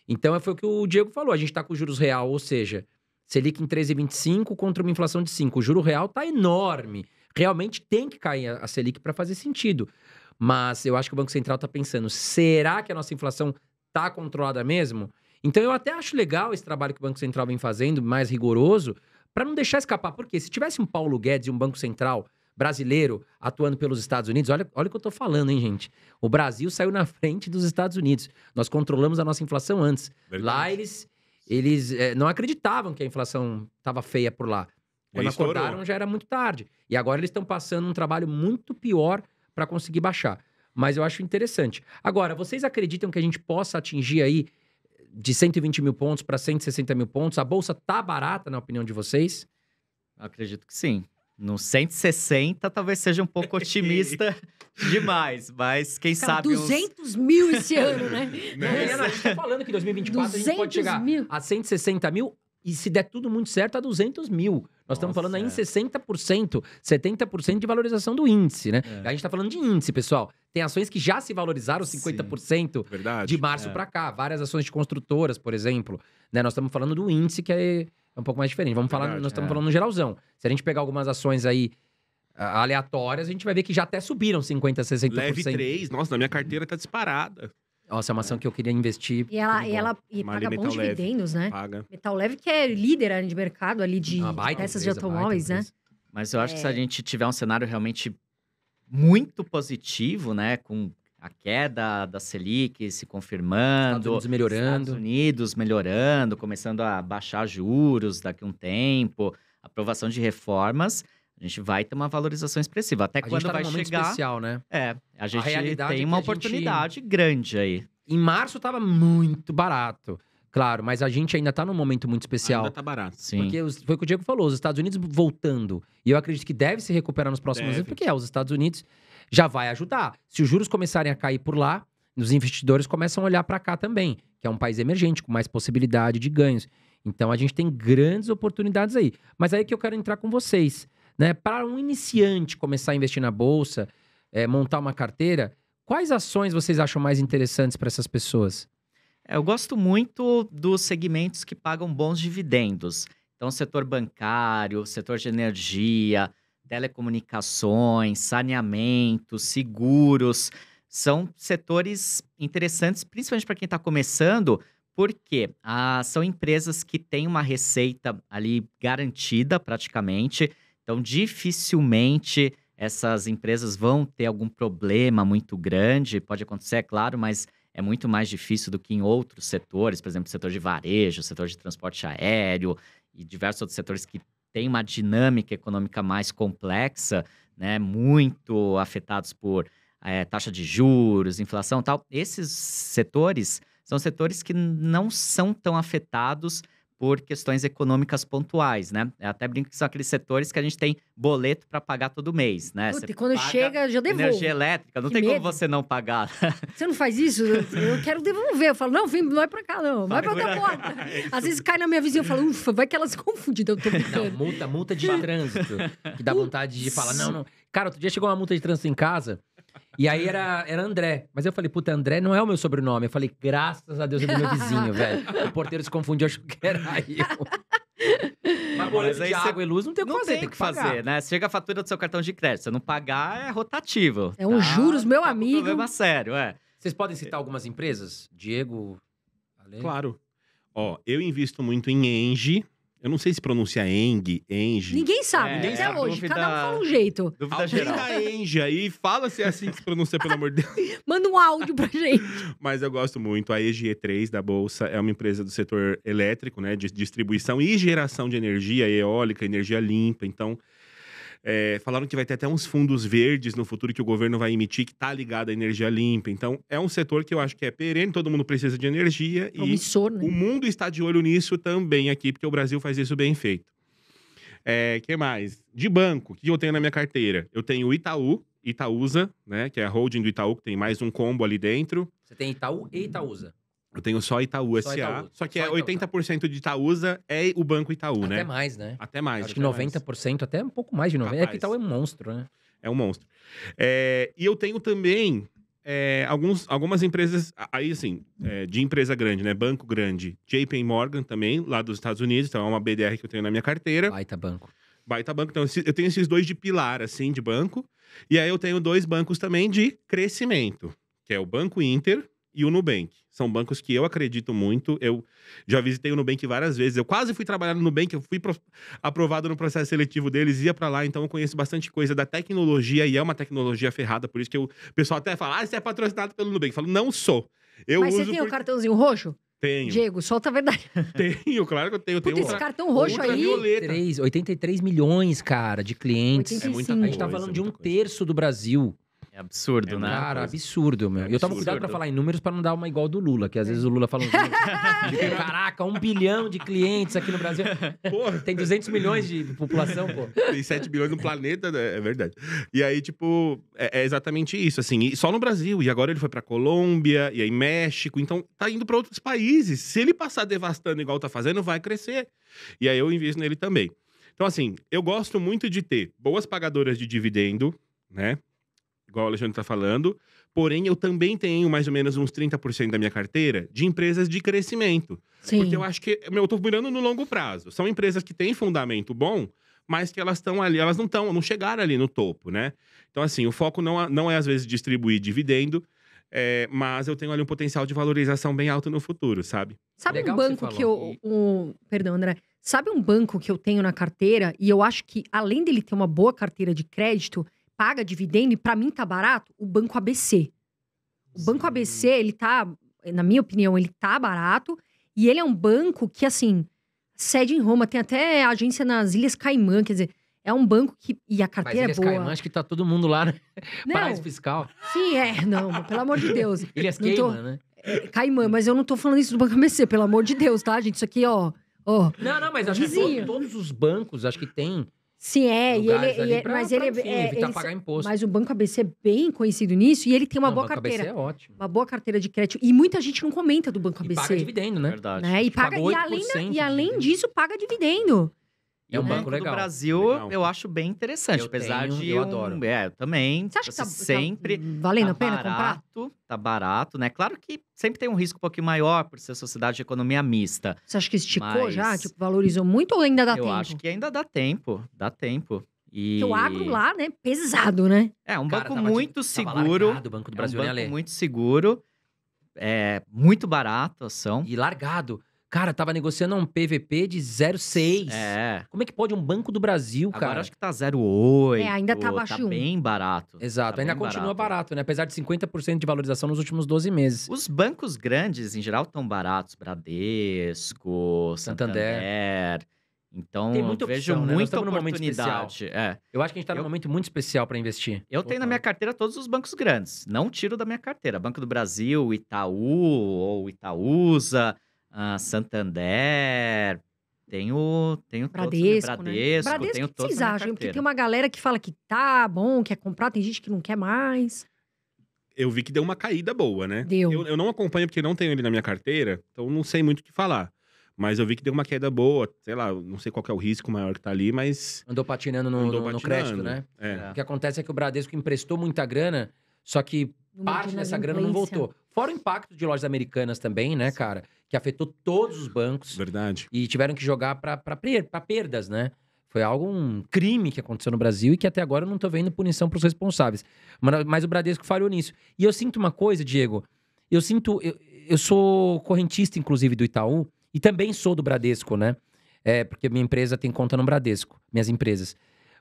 Então, foi o que o Diego falou, a gente está com o juros real, ou seja, Selic em 13,25 contra uma inflação de 5. O juro real está enorme. Realmente tem que cair a Selic para fazer sentido. Mas eu acho que o Banco Central está pensando, será que a nossa inflação está controlada mesmo? Então, eu até acho legal esse trabalho que o Banco Central vem fazendo, mais rigoroso, para não deixar escapar. Porque se tivesse um Paulo Guedes e um Banco Central brasileiro atuando pelos Estados Unidos, olha o que eu tô falando, hein, gente? O Brasil saiu na frente dos Estados Unidos. Nós controlamos a nossa inflação antes. Verdade. Lá, eles não acreditavam que a inflação estava feia por lá. Quando acordaram, já era muito tarde. E agora eles estão passando um trabalho muito pior para conseguir baixar. Mas eu acho interessante. Agora, vocês acreditam que a gente possa atingir aí de 120 mil pontos para 160 mil pontos? A Bolsa tá barata, na opinião de vocês? Eu acredito que sim. No 160, talvez seja um pouco otimista demais, mas quem sabe 200 mil esse ano, né? A gente tá falando que em 2024 a gente pode chegar a 160 mil e se der tudo muito certo, a 200 mil. Nós estamos falando aí em 60%, 70% de valorização do índice, né? A gente tá falando de índice, pessoal. Tem ações que já se valorizaram 50% Verdade. de março para cá. Várias ações de construtoras, por exemplo. Né? Nós estamos falando do índice que é um pouco mais diferente. Nós estamos falando no geralzão. Se a gente pegar algumas ações aí aleatórias, a gente vai ver que já até subiram 50%, 60%. Leve 3, nossa, na minha carteira tá disparada. Nossa, é uma ação que eu queria investir. E ela paga bons dividendos, né? Paga. Metal Leve que é líder de mercado ali de peças de automóveis, né? Mas eu acho que se a gente tiver um cenário realmente muito positivo, né? Com a queda da Selic se confirmando. Estados Unidos melhorando, começando a baixar juros daqui a um tempo. Aprovação de reformas. A gente vai ter uma valorização expressiva. Até quando vai chegar... especial, né? A gente realidade tem é uma que a gente- oportunidade grande aí. Em março tava muito barato. Claro, mas a gente ainda tá num momento muito especial. Ainda tá barato. Sim. Porque foi o que o Diego falou, os Estados Unidos voltando. E eu acredito que deve se recuperar nos próximos Deve. anos, porque os Estados Unidos já vai ajudar. Se os juros começarem a cair por lá, os investidores começam a olhar para cá também, que é um país emergente, com mais possibilidade de ganhos. Então a gente tem grandes oportunidades aí. Mas aí que eu quero entrar com vocês, né? Para um iniciante começar a investir na bolsa, montar uma carteira, quais ações vocês acham mais interessantes para essas pessoas? Eu gosto muito dos segmentos que pagam bons dividendos. Então, setor bancário, setor de energia, telecomunicações, saneamento, seguros, são setores interessantes, principalmente para quem está começando, porque são empresas que têm uma receita ali garantida praticamente. Então, dificilmente essas empresas vão ter algum problema muito grande. Pode acontecer, é claro, mas é muito mais difícil do que em outros setores, por exemplo, setor de varejo, setor de transporte aéreo e diversos outros setores que têm uma dinâmica econômica mais complexa, né, muito afetados por taxa de juros, inflação e tal. Esses setores são setores que não são tão afetados por questões econômicas pontuais, né? Eu até brinco que são aqueles setores que a gente tem boleto para pagar todo mês, né? Puta, Você e quando paga chega, já devolvo. energia elétrica, não Que tem medo. como você não pagar. Você não faz isso? Eu quero devolver. Eu falo, não, vem, não é pra cá, não. Vai pra outra porta. Às vezes cai na minha vizinha, eu falo, ufa, vai que ela se confunde. Então eu tô Não, brincando. multa de trânsito. Que dá vontade de falar, não. Cara, outro dia chegou uma multa de trânsito em casa. E aí era André. Mas eu falei, puta, André não é o meu sobrenome. Eu falei, graças a Deus, é do meu vizinho, velho. O porteiro se confundiu, achou que era eu. Mas boleto aí de você água e luz não tem o que Não fazer, tem tem o que que fazer, né? Chega a fatura do seu cartão de crédito, você não pagar, é rotativo. É um juros, meu tá com amigo. problema sério, é. Vocês podem citar algumas empresas? Diego, Ale? Claro. Ó, eu invisto muito em Engie. Eu não sei se pronuncia Engie. Ninguém sabe, É, até essa hoje. dúvida- Cada um fala um jeito. Dúvida Alguém geral. da Engie aí, fala se é assim que se pronuncia, pelo amor de Deus. Manda um áudio pra gente. Mas eu gosto muito. A EGE3 da Bolsa é uma empresa do setor elétrico, né? De distribuição e geração de energia eólica, energia limpa. Então, falaram que vai ter até uns fundos verdes no futuro que o governo vai emitir, que tá ligado à energia limpa. Então, é um setor que eu acho que é perene, todo mundo precisa de energia. Promissor, né? O mundo está de olho nisso também aqui, porque o Brasil faz isso bem feito. Que mais? De banco, o que eu tenho na minha carteira? Eu tenho o Itaú, Itaúsa, né? Que é a holding do Itaú, que tem mais um combo ali dentro. Você tem Itaú e Itaúsa. Eu tenho só Itaú Só SA. Itaú, Só que só Itaú, 80% de Itaúsa é o Banco Itaú, Até né? mais, né? Até mais. Acho que até mais. 90%, até um pouco mais de 90%. É que Capaz. Itaú é um monstro, né? É um monstro. E eu tenho também algumas empresas, aí assim, de empresa grande, né? Banco grande. JP Morgan também, lá dos Estados Unidos. Então é uma BDR que eu tenho na minha carteira. Baita banco. Baita banco. Então eu tenho esses dois de pilar, assim, de banco. E aí eu tenho dois bancos também de crescimento. Que é o Banco Inter e o Nubank. São bancos que eu acredito muito. Eu já visitei o Nubank várias vezes. Eu quase fui trabalhar no Nubank. Eu fui aprovado no processo seletivo deles. Ia pra lá. Então eu conheço bastante coisa da tecnologia. E é uma tecnologia ferrada. Por isso que o pessoal até fala, você é patrocinado pelo Nubank. Eu falo, não sou. Eu Mas uso você tem o cartãozinho roxo? Tenho. Diego, solta a verdade. Tenho, claro que eu tenho. Puta, Tenho esse cartão roxo aí. ultravioleta. 83 milhões, cara, de clientes. 85. É muita A gente tá coisa, falando de um muita coisa. terço do Brasil. É absurdo, É né? Cara, coisa. absurdo, meu. É Eu tomo absurdo. cuidado pra falar em números pra não dar uma igual do Lula, que às vezes o Lula fala uns números. Tipo, caraca, 1 bilhão de clientes aqui no Brasil. Porra. Tem 200 milhões de população, pô. Tem 7 bilhões no planeta, né? É verdade. E aí, tipo, é exatamente isso, assim. E só no Brasil. E agora ele foi pra Colômbia, e aí México. Então, tá indo pra outros países. Se ele passar devastando igual tá fazendo, vai crescer. E aí eu invisto nele também. Então, assim, eu gosto muito de ter boas pagadoras de dividendo, né? Igual o Alexandre tá falando. Porém, eu também tenho mais ou menos uns 30% da minha carteira de empresas de crescimento. Sim. Porque eu acho que eu tô mirando no longo prazo. São empresas que têm fundamento bom, mas que elas estão ali, elas não chegaram ali no topo, né? Então, assim, o foco não é, às vezes, distribuir dividendo, mas eu tenho ali um potencial de valorização bem alto no futuro, sabe? Sabe Legal um que você banco que falou. Perdão, André. Sabe um banco que eu tenho na carteira e eu acho que, além dele ter uma boa carteira de crédito, paga dividendo e pra mim tá barato? O Banco ABC. O Banco ABC, ele tá, na minha opinião, ele tá barato. E ele é um banco que, assim, sede em Roma. Tem até agência nas Ilhas Caimã. Quer dizer, é um banco que... E a Mas carteira Ilhas é boa. Caimã, acho que tá todo mundo lá, né? Não, Paraíso fiscal. sim, não, pelo amor de Deus. Ilhas Não tô- Caimã, né? Caimã, mas eu não tô falando isso do Banco ABC, pelo amor de Deus, tá, gente? Isso aqui, ó. Não, mas acho que Vizinho. todos os bancos, acho que tem Sim, e lugares ele, ali pra, mas ele enfim, é, evitar ele- pagar imposto. mas o Banco ABC é bem conhecido nisso e ele tem uma Não, boa o Banco carteira. ABC é ótimo. Uma boa carteira de crédito. E muita gente não comenta do Banco E ABC. paga dividendo, né? Verdade. Né? E, Acho que paga, pagou e 8% além, de e além dividendo. disso, paga dividendo. E É o um banco Banco legal. do Brasil, Legal. eu acho bem interessante. Eu apesar tenho, de eu adoro. eu também. Você acha que tá sempre valendo tá a pena comprar? barato, tá barato, né? Claro que sempre tem um risco um pouquinho maior por ser sociedade de economia mista. Você acha que esticou Mas- já? Tipo, valorizou muito ou ainda dá eu tempo? acho que ainda dá tempo, E... Porque o agro lá, né, pesado, né? É um Cara, banco tava muito tava seguro. largado o Banco do Brasil, é um né, banco Ale? muito seguro. É muito barato a ação. E largado. Cara, tava negociando um PVP de 0,6. É. Como é que pode um Banco do Brasil, Agora cara? acho que tá 0,8. ainda tá abaixo de um. bem barato. Exato, Tá ainda bem continua barato, né? Apesar de 50% de valorização nos últimos 12 meses. Os bancos grandes, em geral, estão baratos. Bradesco, Santander. Então, Tem muita eu vejo opção, né? Nós muita estamos num momento oportunidade. É. Eu acho que a gente tá num Eu- momento muito especial pra investir. Eu tenho na minha carteira todos os bancos grandes. Não tiro da minha carteira. Banco do Brasil, Itaú ou Itaúsa, Santander. Tenho Bradesco, todos, né? Bradesco, Bradesco, tenho o que todos vocês na minha acham? Porque carteira. tem uma galera que fala que tá bom, quer comprar, tem gente que não quer mais. Eu vi que deu uma caída boa, né? Deu. Eu não acompanho porque não tenho ele na minha carteira, então não sei muito o que falar. Mas eu vi que deu uma queda boa, sei lá, não sei qual que é o risco maior que tá ali, mas Andou patinando andou no patinando. crédito, né? É. O que acontece é que o Bradesco emprestou muita grana, só que Numa parte dessa grana não inadimplência. voltou. Fora o impacto de lojas americanas também, né, cara? Que afetou todos os bancos Verdade. e tiveram que jogar pra perdas, né? Foi um crime que aconteceu no Brasil e que até agora eu não tô vendo punição pros responsáveis. Mas o Bradesco falhou nisso. E eu sinto uma coisa, Diego. Eu sou correntista, inclusive, do Itaú. E também sou do Bradesco, né? Porque minha empresa tem conta no Bradesco. Minhas empresas.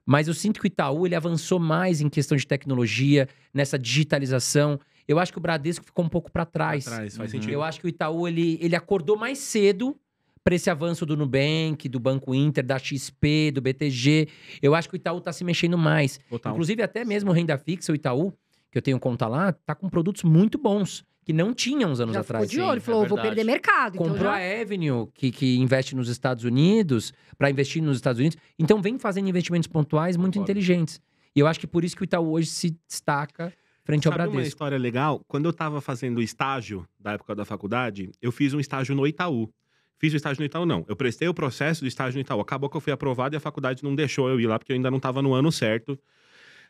Mas eu sinto que o Itaú, ele avançou mais em questão de tecnologia, nessa digitalização. Eu acho que o Bradesco ficou um pouco pra trás. Faz Uhum. sentido. Eu acho que o Itaú, ele acordou mais cedo para esse avanço do Nubank, do Banco Inter, da XP, do BTG. Eu acho que o Itaú tá se mexendo mais. Total. Inclusive, até mesmo renda fixa, o Itaú, que eu tenho conta lá, tá com produtos muito bons, que não tinha uns anos Já atrás. ficou de olho, sim, falou, é vou verdade. perder mercado. Comprou então já... a Avenue, que investe nos Estados Unidos, para investir nos Estados Unidos. Então, vem fazendo investimentos pontuais muito Concordo. inteligentes. E eu acho que por isso que o Itaú hoje se destaca frente ao Sabe uma Bradesco. história legal? Quando eu tava fazendo estágio da época da faculdade, eu fiz um estágio no Itaú. Fiz o estágio no Itaú, não. Eu prestei o processo do estágio no Itaú. Acabou que eu fui aprovado e a faculdade não deixou eu ir lá, porque eu ainda não tava no ano certo.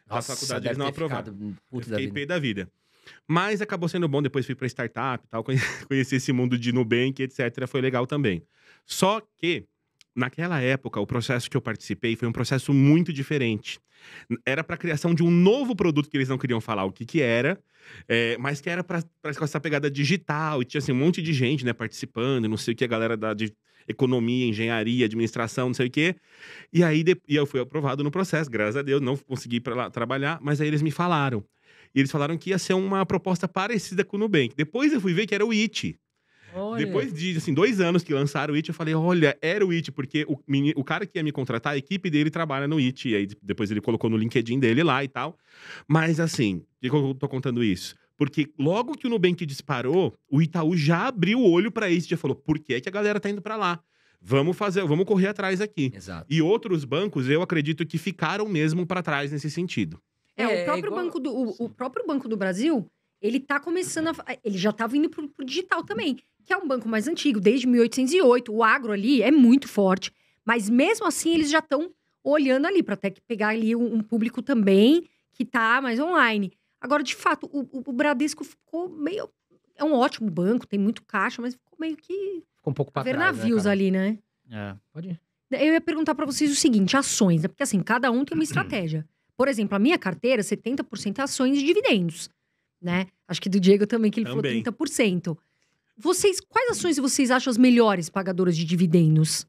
Nossa, a faculdade deve eles não ter aprovaram. ficado Eu puto da fiquei vida. pé da vida. Mas acabou sendo bom, depois fui pra startup e tal, conheci esse mundo de Nubank, etc. Foi legal também. Só que, naquela época, o processo que eu participei foi um processo muito diferente. Era pra criação de um novo produto que eles não queriam falar o que era, mas que era pra com essa pegada digital, e tinha assim, um monte de gente, né, participando, e não sei o que, a galera de economia, engenharia, administração, não sei o quê. E aí e eu fui aprovado no processo, graças a Deus, não consegui ir pra lá trabalhar, mas aí eles me falaram. E eles falaram que ia ser uma proposta parecida com o Nubank. Depois eu fui ver que era o It. Olha. Depois de, assim, 2 anos que lançaram o It, eu falei, olha, era o It, porque o cara que ia me contratar, a equipe dele trabalha no It. E aí depois ele colocou no LinkedIn dele lá e tal. Mas assim, por que eu tô contando isso? Porque logo que o Nubank disparou, o Itaú já abriu o olho pra isso. Já falou, por que a galera tá indo pra lá? Vamos correr atrás aqui. Exato. E outros bancos, eu acredito que ficaram mesmo pra trás nesse sentido. o próprio, igual- o próprio Banco do Brasil, ele tá começando ele já tá vindo pro digital também, que é um banco mais antigo, desde 1808. O agro ali é muito forte, mas mesmo assim eles já estão olhando ali para até que pegar ali um público também que tá mais online. Agora, de fato, o Bradesco ficou meio... É um ótimo banco, tem muito caixa, mas ficou meio que Ficou um pouco a pra ver trás, navios né, ali, né? É. Pode ir. Eu ia perguntar pra vocês o seguinte, ações, né? Porque assim, cada um tem uma estratégia. Por exemplo, a minha carteira, 70% é ações e dividendos, né? Acho que do Diego também, que ele Também. falou 30%. Quais ações vocês acham as melhores pagadoras de dividendos?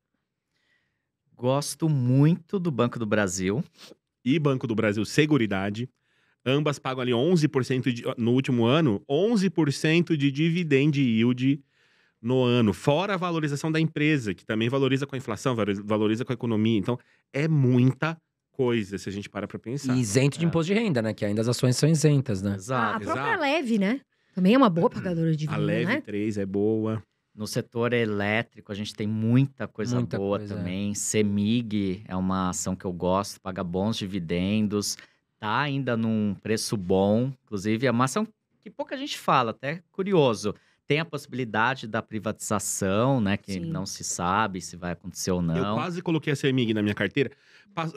Gosto muito do Banco do Brasil. E Banco do Brasil Seguridade. Ambas pagam ali 11% no último ano, 11% de dividend yield no ano. Fora a valorização da empresa, que também valoriza com a inflação, valoriza com a economia. Então, é muita coisa, se a gente para pra pensar. E isento de É. imposto de renda, né? Que ainda as ações são isentas, né? A Exato. própria exato. Leve, né? Também é uma boa pagadora de A dividendos, Leve né? 3 é boa. No setor elétrico, a gente tem muita coisa Muita boa coisa, também. CEMIG é uma ação que eu gosto, paga bons dividendos, tá ainda num preço bom. Inclusive, é uma ação que pouca gente fala, até curioso. Tem a possibilidade da privatização, né? Que Sim. não se sabe se vai acontecer ou Eu não. quase coloquei a CEMIG na minha carteira.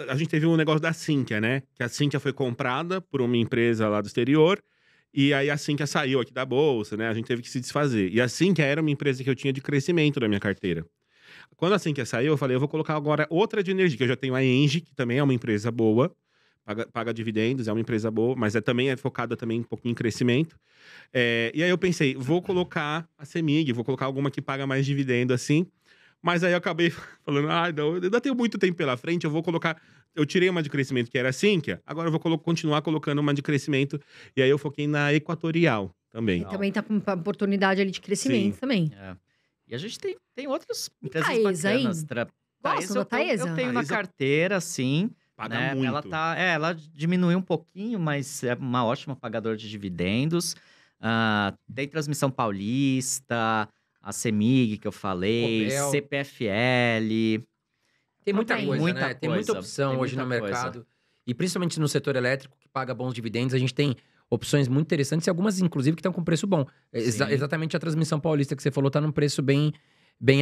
A gente teve um negócio da Sinqia, né? Que a Sinqia foi comprada por uma empresa lá do exterior. E aí a Sinqia saiu aqui da bolsa, né? A gente teve que se desfazer. E a Sinqia era uma empresa que eu tinha de crescimento na minha carteira. Quando a Sinqia saiu, eu falei, eu vou colocar agora outra de energia, que eu já tenho a Engie, que também é uma empresa boa, paga dividendos, é uma empresa boa, mas também é focada também um pouquinho em crescimento. E aí eu pensei, vou colocar a CEMIG, vou colocar alguma que paga mais dividendo assim. Mas aí eu acabei falando, não, eu ainda tenho muito tempo pela frente, eu vou colocar... Eu tirei uma de crescimento que era a Sinqia, agora eu vou continuar colocando uma de crescimento. E aí eu foquei na Equatorial também. E também tá com uma oportunidade ali de crescimento Sim. também. É. E a gente tem outras empresas Taesa, hein? bacanas. Gostam da Taesa? Eu tenho na Taesa carteira, sim. Paga né? muito. Ela diminuiu um pouquinho, mas é uma ótima pagadora de dividendos. Tem Transmissão Paulista, a CEMIG, que eu falei, Copel. CPFL. Tem muita Tem coisa, muita né? Tem muita coisa, opção tem hoje no muita coisa. mercado. E principalmente no setor elétrico, que paga bons dividendos, a gente tem opções muito interessantes e algumas, inclusive, que estão com preço bom. Sim. Exatamente a transmissão paulista que você falou está num preço bem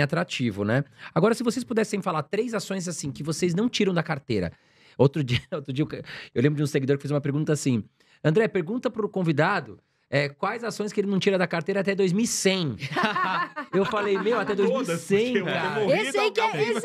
atrativo, né? Agora, se vocês pudessem falar 3 ações assim que vocês não tiram da carteira. Outro dia eu lembro de um seguidor que fez uma pergunta assim: André, pergunta pro convidado quais ações que ele não tira da carteira até 2100. Eu falei, meu, até Todas, 2100, porque eu cara. morri. Esse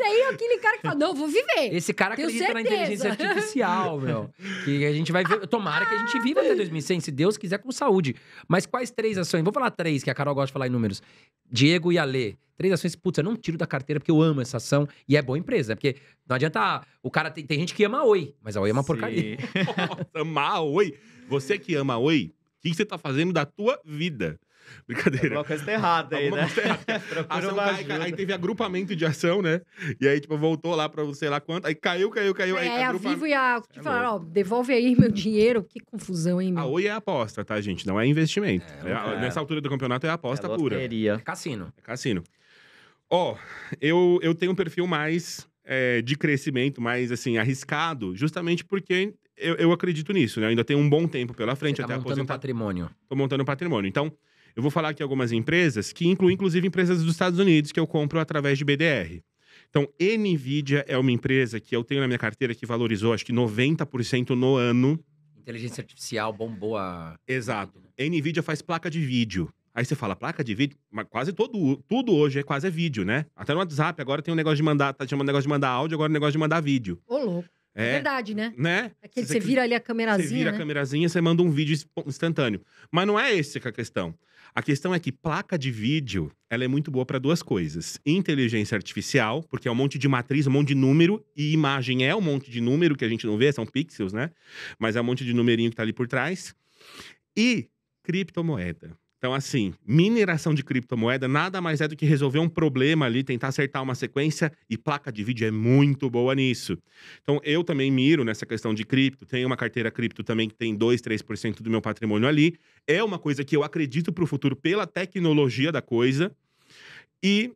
aí é aquele cara que fala, não, vou viver. Esse cara Tenho acredita na certeza. inteligência artificial, meu. Que a gente vai ver. Tomara que a gente viva até 2100, se Deus quiser, com saúde. Mas quais 3 ações? Vou falar 3, que a Carol gosta de falar em números. Diego e Alê. 3 ações, putz, eu não tiro da carteira porque eu amo essa ação e é boa empresa. Porque não adianta. O cara tem gente que ama a Oi, mas a Oi é uma porcaria. Sim. Nossa, amar a Oi. Você que ama a Oi, o que você tá fazendo da tua vida? Brincadeira. Alguma coisa tá errada aí, Alguma né? coisa errada. A Procura ação uma cai, ajuda. aí teve agrupamento de ação, né? E aí, tipo, voltou lá pra sei lá quanto. Aí caiu. Aí É, a Vivo e a... É falaram, ó, devolve aí meu dinheiro. Que confusão, hein, A meu? Oi é aposta, tá, gente? Não é investimento. é. Nessa altura do campeonato é aposta pura. loteria. Cassino. É cassino. Ó, eu tenho um perfil mais de crescimento, mais, assim, arriscado, justamente porque eu acredito nisso, né? Eu ainda tenho um bom tempo pela frente Você tá até montando aposentar. patrimônio. Tô montando patrimônio. Então, eu vou falar aqui algumas empresas que incluem, inclusive, empresas dos Estados Unidos que eu compro através de BDR. Então, NVIDIA é uma empresa que eu tenho na minha carteira que valorizou, acho que 90% no ano. Inteligência artificial bombou a... Exato. NVIDIA faz placa de vídeo. Aí você fala, placa de vídeo? Mas quase tudo hoje é vídeo, né? Até no WhatsApp, agora tem um negócio de mandar, tá chamando negócio de mandar áudio, agora um negócio de mandar vídeo. Ô, louco. É verdade, né? Né? Aquele que você vira ali a Você câmerazinha, vira né? a câmerazinha, você manda um vídeo instantâneo. Mas não é essa que é a questão. A questão é que placa de vídeo, ela é muito boa para 2 coisas. Inteligência artificial, porque é um monte de matriz, um monte de número, e imagem é um monte de número que a gente não vê, são pixels, né? Mas é um monte de numerinho que tá ali por trás. E criptomoeda. Então, assim, mineração de criptomoeda nada mais é do que resolver um problema ali, tentar acertar uma sequência, e placa de vídeo é muito boa nisso. Então, eu também miro nessa questão de cripto, tenho uma carteira cripto também que tem 2, 3% do meu patrimônio ali. É uma coisa que eu acredito pro futuro pela tecnologia da coisa. E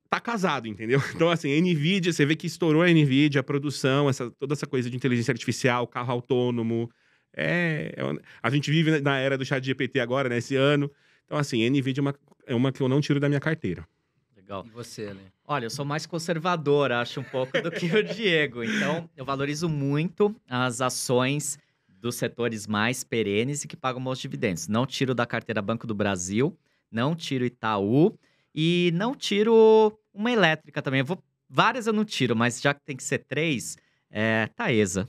tá casado, entendeu? Então, assim, NVIDIA, você vê que estourou a NVIDIA, a produção, toda essa coisa de inteligência artificial, carro autônomo. A gente vive na era do ChatGPT agora, né, esse ano. Então, assim, NVIDIA é uma que eu não tiro da minha carteira. Legal. E você, né? Olha, eu sou mais conservador, acho, um pouco do que o Diego. Então, eu valorizo muito as ações dos setores mais perenes e que pagam bons dividendos. Não tiro da carteira Banco do Brasil, não tiro Itaú e não tiro uma elétrica também. Várias eu não tiro, mas já que tem que ser 3, Taesa.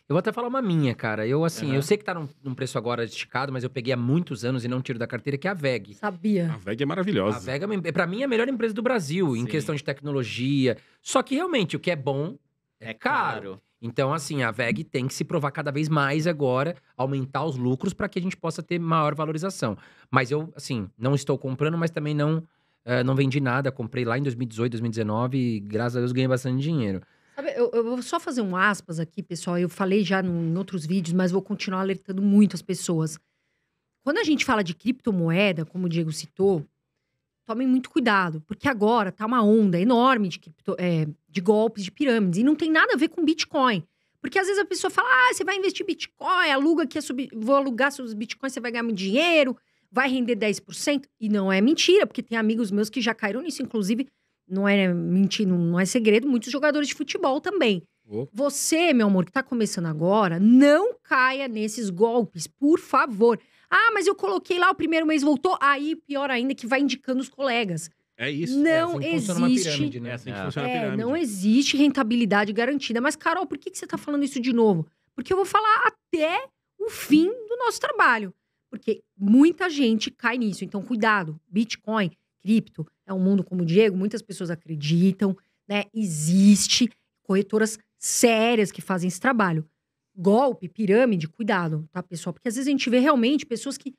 Eu vou até falar uma minha, cara. Eu, assim, Aham. eu sei que tá num preço agora esticado, mas eu peguei há muitos anos e não tiro da carteira, que é a VEG. Sabia. A VEG é maravilhosa. A VEG, pra mim, é a melhor empresa do Brasil, em Sim. questão de tecnologia. Só que, realmente, o que é bom é caro. Então, assim, a VEG tem que se provar cada vez mais agora, aumentar os lucros para que a gente possa ter maior valorização. Mas eu, assim, não estou comprando, mas também não vendi nada. Comprei lá em 2018, 2019 e, graças a Deus, ganhei bastante dinheiro. Sabe, eu vou só fazer um aspas aqui, pessoal. Eu falei já em outros vídeos, mas vou continuar alertando muito as pessoas. Quando a gente fala de criptomoeda, como o Diego citou, tomem muito cuidado, porque agora tá uma onda enorme de golpes de pirâmides. E não tem nada a ver com Bitcoin. Porque às vezes a pessoa fala, você vai investir em Bitcoin, aluga aqui, vou alugar seus Bitcoins, você vai ganhar muito dinheiro, vai render 10%. E não é mentira, porque tem amigos meus que já caíram nisso, inclusive... Não é mentira, não é segredo, muitos jogadores de futebol também. Oh. Você, meu amor, que tá começando agora, não caia nesses golpes, por favor. Ah, mas eu coloquei lá, o primeiro mês voltou, aí pior ainda que vai indicando os colegas. É isso. Não assim que funciona uma existe. pirâmide, É né? assim que funciona a pirâmide. Não existe rentabilidade garantida. Mas, Carol, por que você tá falando isso de novo? Porque eu vou falar até o fim do nosso trabalho. Porque muita gente cai nisso. Então, cuidado. Bitcoin, cripto, é um mundo como o Diego, muitas pessoas acreditam, né? Existe corretoras sérias que fazem esse trabalho. Golpe, pirâmide, cuidado, tá, pessoal? Porque às vezes a gente vê realmente pessoas que,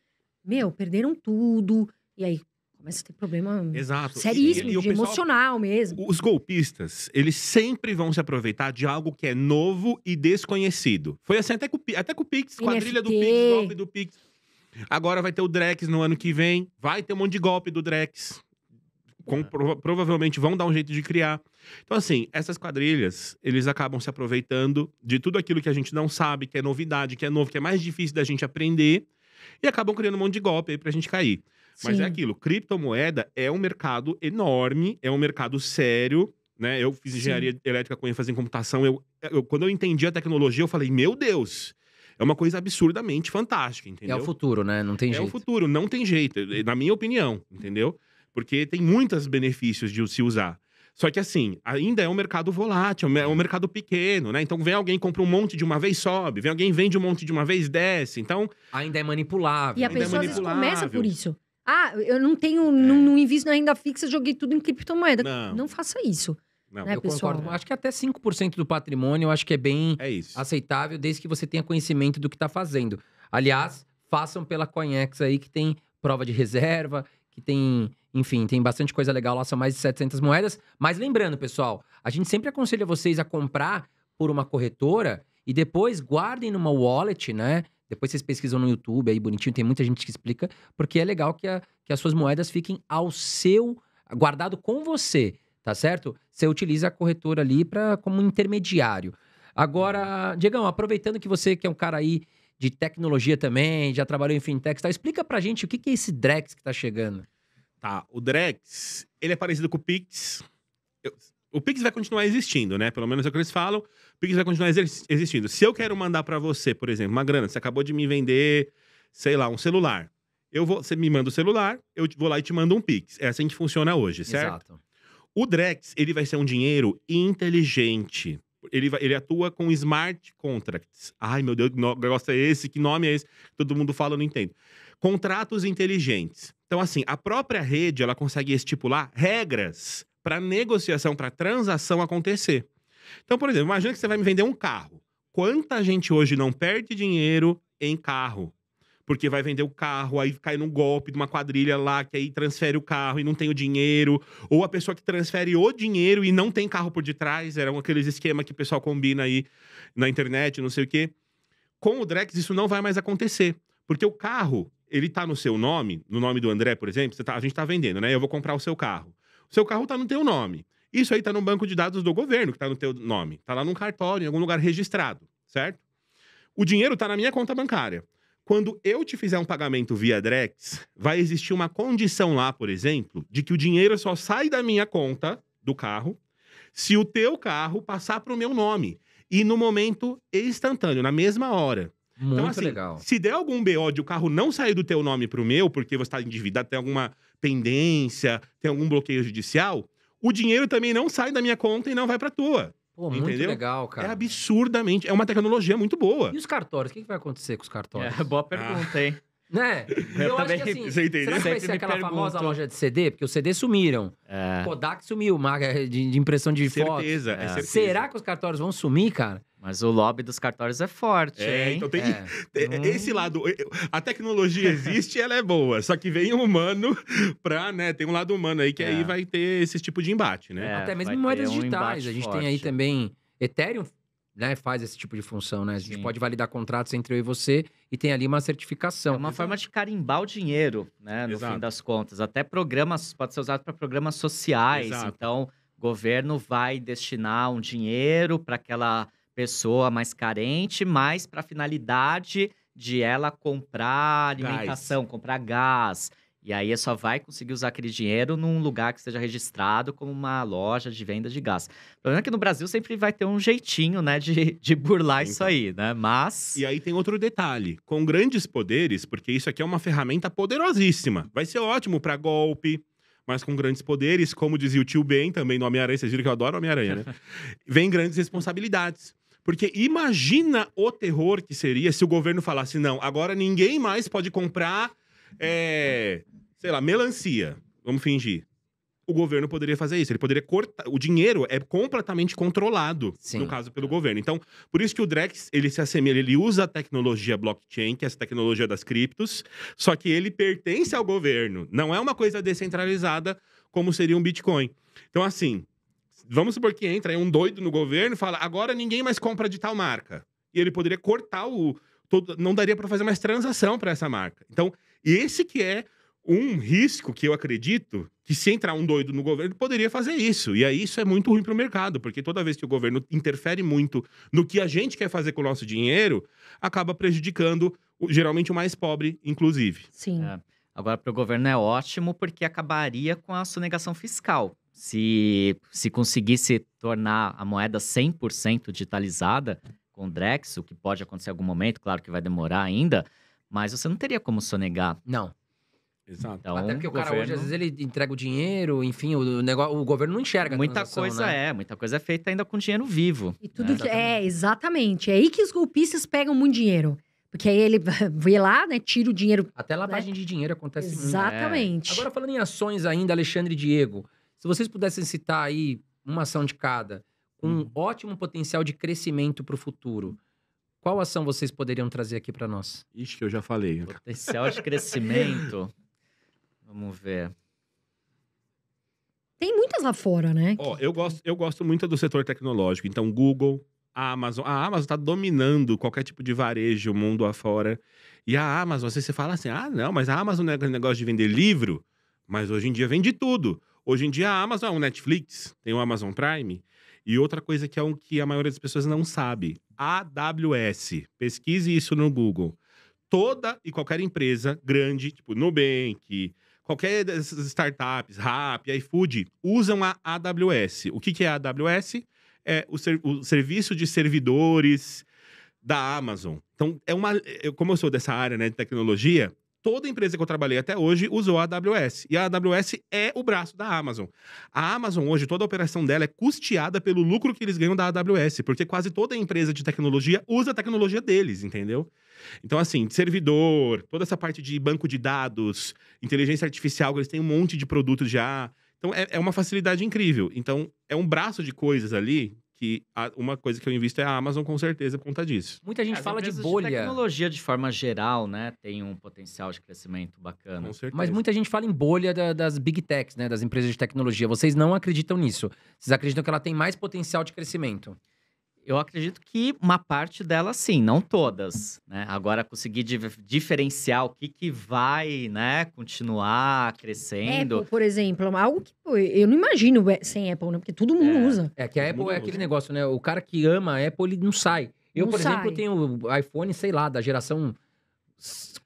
perderam tudo, e aí começa a ter problema Exato. seríssimo, E o de pessoal- emocional mesmo. Os golpistas, eles sempre vão se aproveitar de algo que é novo e desconhecido. Foi assim até com o Pix, quadrilha do NFT. Pix, golpe do Pix. Agora vai ter o Drex no ano que vem. Vai ter um monte de golpe do Drex. provavelmente vão dar um jeito de criar. Então, assim, essas quadrilhas, eles acabam se aproveitando de tudo aquilo que a gente não sabe, que é novidade, que é novo, que é mais difícil da gente aprender, e acabam criando um monte de golpe aí pra gente cair. Mas Sim. é aquilo, criptomoeda é um mercado enorme, é um mercado sério, né? Eu fiz engenharia elétrica com ênfase em computação, quando eu entendi a tecnologia, eu falei, meu Deus, é uma coisa absurdamente fantástica, entendeu? É o futuro, né? Não tem É jeito. o futuro, não tem jeito, na minha opinião, entendeu? Porque tem muitos benefícios de se usar. Só que assim, ainda é um mercado volátil, é um mercado pequeno, né? Então vem alguém, compra um monte de uma vez, sobe. Vem alguém, vende um monte de uma vez, desce. Então, Ainda é manipulável. E a Ainda é pessoa às vezes começa manipulável. por isso. Ah, eu não tenho, não invisto na renda fixa, joguei tudo em criptomoeda. Não. Não faça isso. não, Né, Eu pessoal? concordo. Acho que até 5% do patrimônio, eu acho que é bem é isso. aceitável, desde que você tenha conhecimento do que tá fazendo. Aliás, façam pela Coinex aí, que tem prova de reserva, que tem, enfim, tem bastante coisa legal lá, são mais de 700 moedas. Mas lembrando, pessoal, a gente sempre aconselha vocês a comprar por uma corretora e depois guardem numa wallet, né? Depois vocês pesquisam no YouTube aí, bonitinho, tem muita gente que explica, porque é legal que as suas moedas fiquem guardado com você, tá certo? Você utiliza a corretora ali como intermediário. Agora, Diegão, aproveitando que você que é um cara aí de tecnologia também, já trabalhou em fintech, tá? Explica pra gente o que é esse Drex que tá chegando. Tá, o Drex, ele é parecido com o Pix. O Pix vai continuar existindo, né? Pelo menos é o que eles falam. O Pix vai continuar existindo. Se eu quero mandar pra você, por exemplo, uma grana, você acabou de me vender, sei lá, um celular. Você me manda o celular, eu vou lá e te mando um Pix. É assim que funciona hoje, certo? Exato. O Drex, ele vai ser um dinheiro inteligente. Ele atua com smart contracts. Ai, meu Deus, que negócio é esse? Que nome é esse? Todo mundo fala, eu não entendo. Contratos inteligentes. Então, assim, a própria rede, ela consegue estipular regras para negociação, para transação acontecer. Então, por exemplo, imagina que você vai me vender um carro. Quanta gente hoje não perde dinheiro em carro? Porque vai vender o carro, aí cai num golpe de uma quadrilha lá, que aí transfere o carro e não tem o dinheiro. Ou a pessoa que transfere o dinheiro e não tem carro por detrás. Eram aqueles esquemas que o pessoal combina aí na internet, não sei o quê. Com o Drex, isso não vai mais acontecer. Porque o carro, ele tá no seu nome, no nome do André, por exemplo. A gente tá vendendo, né? Eu vou comprar o seu carro. O seu carro tá no teu nome. Isso aí tá no banco de dados do governo, que tá no teu nome. Tá lá num cartório, em algum lugar registrado, certo? O dinheiro tá na minha conta bancária. Quando eu te fizer um pagamento via Drex, vai existir uma condição lá, por exemplo, de que o dinheiro só sai da minha conta do carro se o teu carro passar para o meu nome. E no momento instantâneo, na mesma hora. Muito Então, assim, legal. se der algum BO de o carro não sair do teu nome pro meu, porque você está endividado, tem alguma pendência, tem algum bloqueio judicial, o dinheiro também não sai da minha conta e não vai pra tua. Pô, muito entendeu? legal, cara. É absurdamente, é uma tecnologia muito boa. E os cartórios? O que vai acontecer com os cartórios? É, boa pergunta, hein? Né? Eu acho também- que assim, Você entendeu? será que vai Sempre ser me aquela famosa pergunto. loja de CD? Porque os CD sumiram. É. Kodak sumiu, marca de impressão de fotos. Certeza, É. certeza. Será que os cartórios vão sumir, cara? Mas o lobby dos cartórios é forte, É, hein? então tem É. esse lado. A tecnologia existe, ela é boa. Só que vem um humano pra, né? Tem um lado humano aí que É. aí vai ter esse tipo de embate, né? É, Até mesmo em vai moedas ter um digitais. embate A gente forte. tem aí também Ethereum, né? Faz esse tipo de função, né? A gente Sim. pode validar contratos entre eu e você e tem ali uma certificação. É uma forma de carimbar o dinheiro, né? No Exato. fim das contas. Até programas, pode ser usado para programas sociais. Exato. Então, o governo vai destinar um dinheiro para aquela pessoa mais carente, mas para a finalidade de ela comprar alimentação, comprar gás. E aí só vai conseguir usar aquele dinheiro num lugar que esteja registrado como uma loja de venda de gás. O problema é que no Brasil sempre vai ter um jeitinho, né, de burlar isso Então. aí, né? Mas... E aí tem outro detalhe. Com grandes poderes, porque isso aqui é uma ferramenta poderosíssima. Vai ser ótimo pra golpe, mas com grandes poderes, como dizia o tio Ben, também no Homem-Aranha, vocês viram que eu adoro Homem-Aranha, né? Vem grandes responsabilidades. Porque imagina o terror que seria se o governo falasse, não, agora ninguém mais pode comprar, sei lá, melancia. Vamos fingir. O governo poderia fazer isso, ele poderia cortar. O dinheiro é completamente controlado, Sim. no caso, pelo governo. Então, por isso que o Drex, ele se assemelha, ele usa a tecnologia blockchain, que é essa tecnologia das criptos, só que ele pertence ao governo. Não é uma coisa descentralizada como seria um Bitcoin. Então, assim, vamos supor que entra aí um doido no governo e fala, agora ninguém mais compra de tal marca. E ele poderia cortar não daria para fazer mais transação para essa marca. Então, esse que é um risco que eu acredito que se entrar um doido no governo, poderia fazer isso. E aí isso é muito ruim para o mercado, porque toda vez que o governo interfere muito no que a gente quer fazer com o nosso dinheiro, acaba prejudicando geralmente o mais pobre, inclusive. Sim. É. Agora, para o governo é ótimo, porque acabaria com a sonegação fiscal. Se conseguisse tornar a moeda 100% digitalizada com o Drex, o que pode acontecer em algum momento, claro que vai demorar ainda, mas você não teria como sonegar. Não. Exato. Então, Até porque o cara governo- hoje, às vezes, ele entrega o dinheiro, enfim, o governo não enxerga a muita transação, coisa né? muita coisa é feita ainda com dinheiro vivo. E tudo né? que. É, exatamente. É aí que os golpistas pegam muito dinheiro. Porque aí ele vê lá, né? Tira o dinheiro. Até lavagem de dinheiro acontece muito. Exatamente. Agora, falando em ações ainda, Alexandre e Diego, se vocês pudessem citar aí uma ação de cada, com um ótimo potencial de crescimento para o futuro, qual ação vocês poderiam trazer aqui para nós? Ixi, que eu já falei. Potencial de crescimento. Vamos ver. Tem muitas lá fora, né? Ó, eu gosto muito do setor tecnológico. Então, Google, a Amazon está dominando qualquer tipo de varejo mundo afora. E a Amazon, você fala assim, não, mas a Amazon não é aquele negócio de vender livro, mas hoje em dia vende tudo. Hoje em dia a Amazon é um Netflix, tem o Amazon Prime. E outra coisa que é que a maioria das pessoas não sabe, AWS. Pesquise isso no Google. Toda e qualquer empresa grande, tipo Nubank, qualquer dessas startups, Rappi, iFood, usam a AWS. O que é a AWS? É o serviço de servidores da Amazon. Então, como eu sou dessa área, né, de tecnologia, toda empresa que eu trabalhei até hoje usou a AWS. E a AWS é o braço da Amazon. A Amazon hoje, toda a operação dela é custeada pelo lucro que eles ganham da AWS, porque quase toda empresa de tecnologia usa a tecnologia deles, entendeu? Então, assim, servidor, toda essa parte de banco de dados, inteligência artificial, eles têm um monte de produtos já. Então, é uma facilidade incrível. Então, é um braço de coisas ali que uma coisa que eu invisto é a Amazon, com certeza, por conta disso. Muita gente As fala de empresas bolha, tecnologia, de forma geral, né? Tem um potencial de crescimento bacana. Com certeza. mas muita gente fala em bolha das big techs, né, das empresas de tecnologia. Vocês não acreditam nisso. Vocês acreditam que ela tem mais potencial de crescimento. Eu acredito que uma parte delas, sim, não todas, né? Agora, conseguir diferenciar o que vai, né, continuar crescendo. Apple, por exemplo, é algo que pô, eu não imagino sem Apple, né? Porque todo mundo usa. É que a Todo Apple mundo é usa. aquele negócio, né? O cara que ama a Apple, ele não sai. Eu, Não por exemplo, sai. tenho o iPhone, sei lá, da geração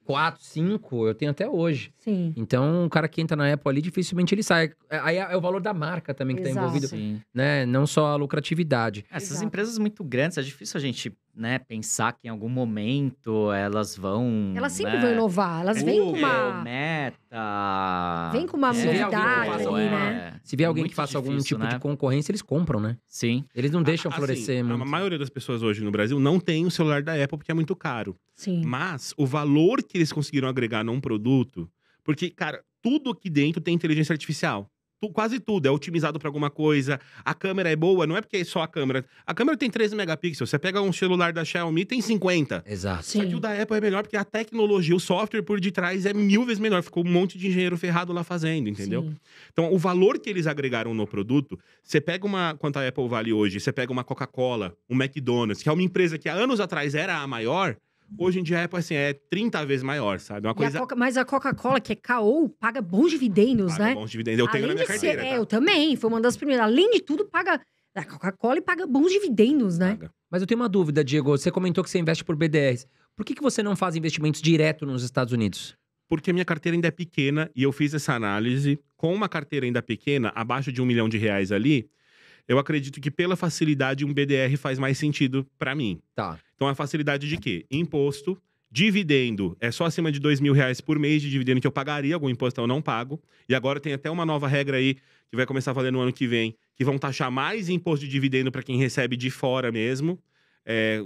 4, 5, eu tenho até hoje. Sim. Então, o cara que entra na Apple ali, dificilmente ele sai. Aí é o valor da marca também que tá Exato. envolvido, Sim. né? Não só a lucratividade. Essas Exato. empresas muito grandes, é difícil a gente, né, pensar que em algum momento elas vão. Elas sempre né, vão inovar. Elas vêm com Google, uma. Meta. Vem com uma Se vier alguém que novidade faça ali, uma- né? Se vier alguém Muito que faça algum difícil, tipo de né? concorrência, eles compram, né? Sim. Eles não deixam Assim, florescer a muito. maioria das pessoas hoje no Brasil não tem o celular da Apple porque é muito caro. Sim. Mas o valor que eles conseguiram agregar num produto... Porque, cara, tudo aqui dentro tem inteligência artificial. Quase tudo é otimizado para alguma coisa. A câmera é boa, não é porque é só a câmera. A câmera tem 13 megapixels. Você pega um celular da Xiaomi, tem 50. Exato. Só que Sim. o da Apple é melhor porque a tecnologia, o software por detrás é 1000 vezes melhor. Ficou um monte de engenheiro ferrado lá fazendo, entendeu? Sim. Então, o valor que eles agregaram no produto, você pega quanto a Apple vale hoje, você pega uma Coca-Cola, um McDonald's, que é uma empresa que há anos atrás era a maior, hoje em dia a Apple, assim, é 30 vezes maior, sabe? Uma coisa... Mas a Coca-Cola, que é KO, paga bons dividendos, paga né? bons dividendos. Eu tenho na Além minha de ser- carteira, tá? eu também. Foi uma das primeiras. Além de tudo, paga. A Coca-Cola e paga bons dividendos, né? Paga. Mas eu tenho uma dúvida, Diego. Você comentou que você investe por BDRs. Por que você não faz investimentos direto nos Estados Unidos? Porque a minha carteira ainda é pequena e eu fiz essa análise. Com uma carteira ainda pequena, abaixo de R$1 milhão ali, eu acredito que pela facilidade um BDR faz mais sentido pra mim. Tá. Então a facilidade de quê? Imposto, dividendo, é só acima de R$2.000 por mês de dividendo que eu pagaria, algum imposto eu não pago. E agora tem até uma nova regra aí, que vai começar a valer no ano que vem, que vão taxar mais imposto de dividendo pra quem recebe de fora mesmo,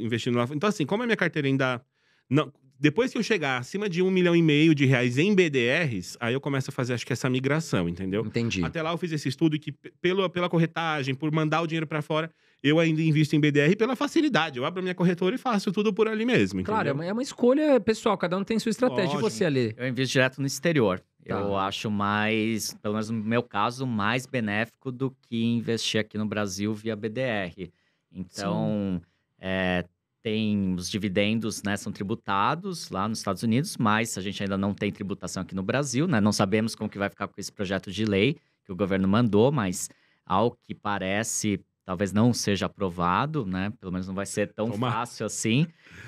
investindo lá. Então assim, como a minha carteira ainda... não, depois que eu chegar acima de R$1,5 milhão em BDRs, aí eu começo a fazer, acho que essa migração, entendeu? Entendi. Até lá eu fiz esse estudo que, pela corretagem, por mandar o dinheiro pra fora, eu ainda invisto em BDR pela facilidade. Eu abro a minha corretora e faço tudo por ali mesmo, entendeu? Claro, é uma escolha pessoal. Cada um tem sua estratégia. Lógico. E você, Alê? Eu invisto direto no exterior. Tá. Eu acho mais, pelo menos no meu caso, mais benéfico do que investir aqui no Brasil via BDR. Então, os dividendos, né, são tributados lá nos Estados Unidos, mas a gente ainda não tem tributação aqui no Brasil, né? Não sabemos como que vai ficar com esse projeto de lei que o governo mandou, mas ao que parece, talvez não seja aprovado, né? Pelo menos não vai ser tão fácil assim.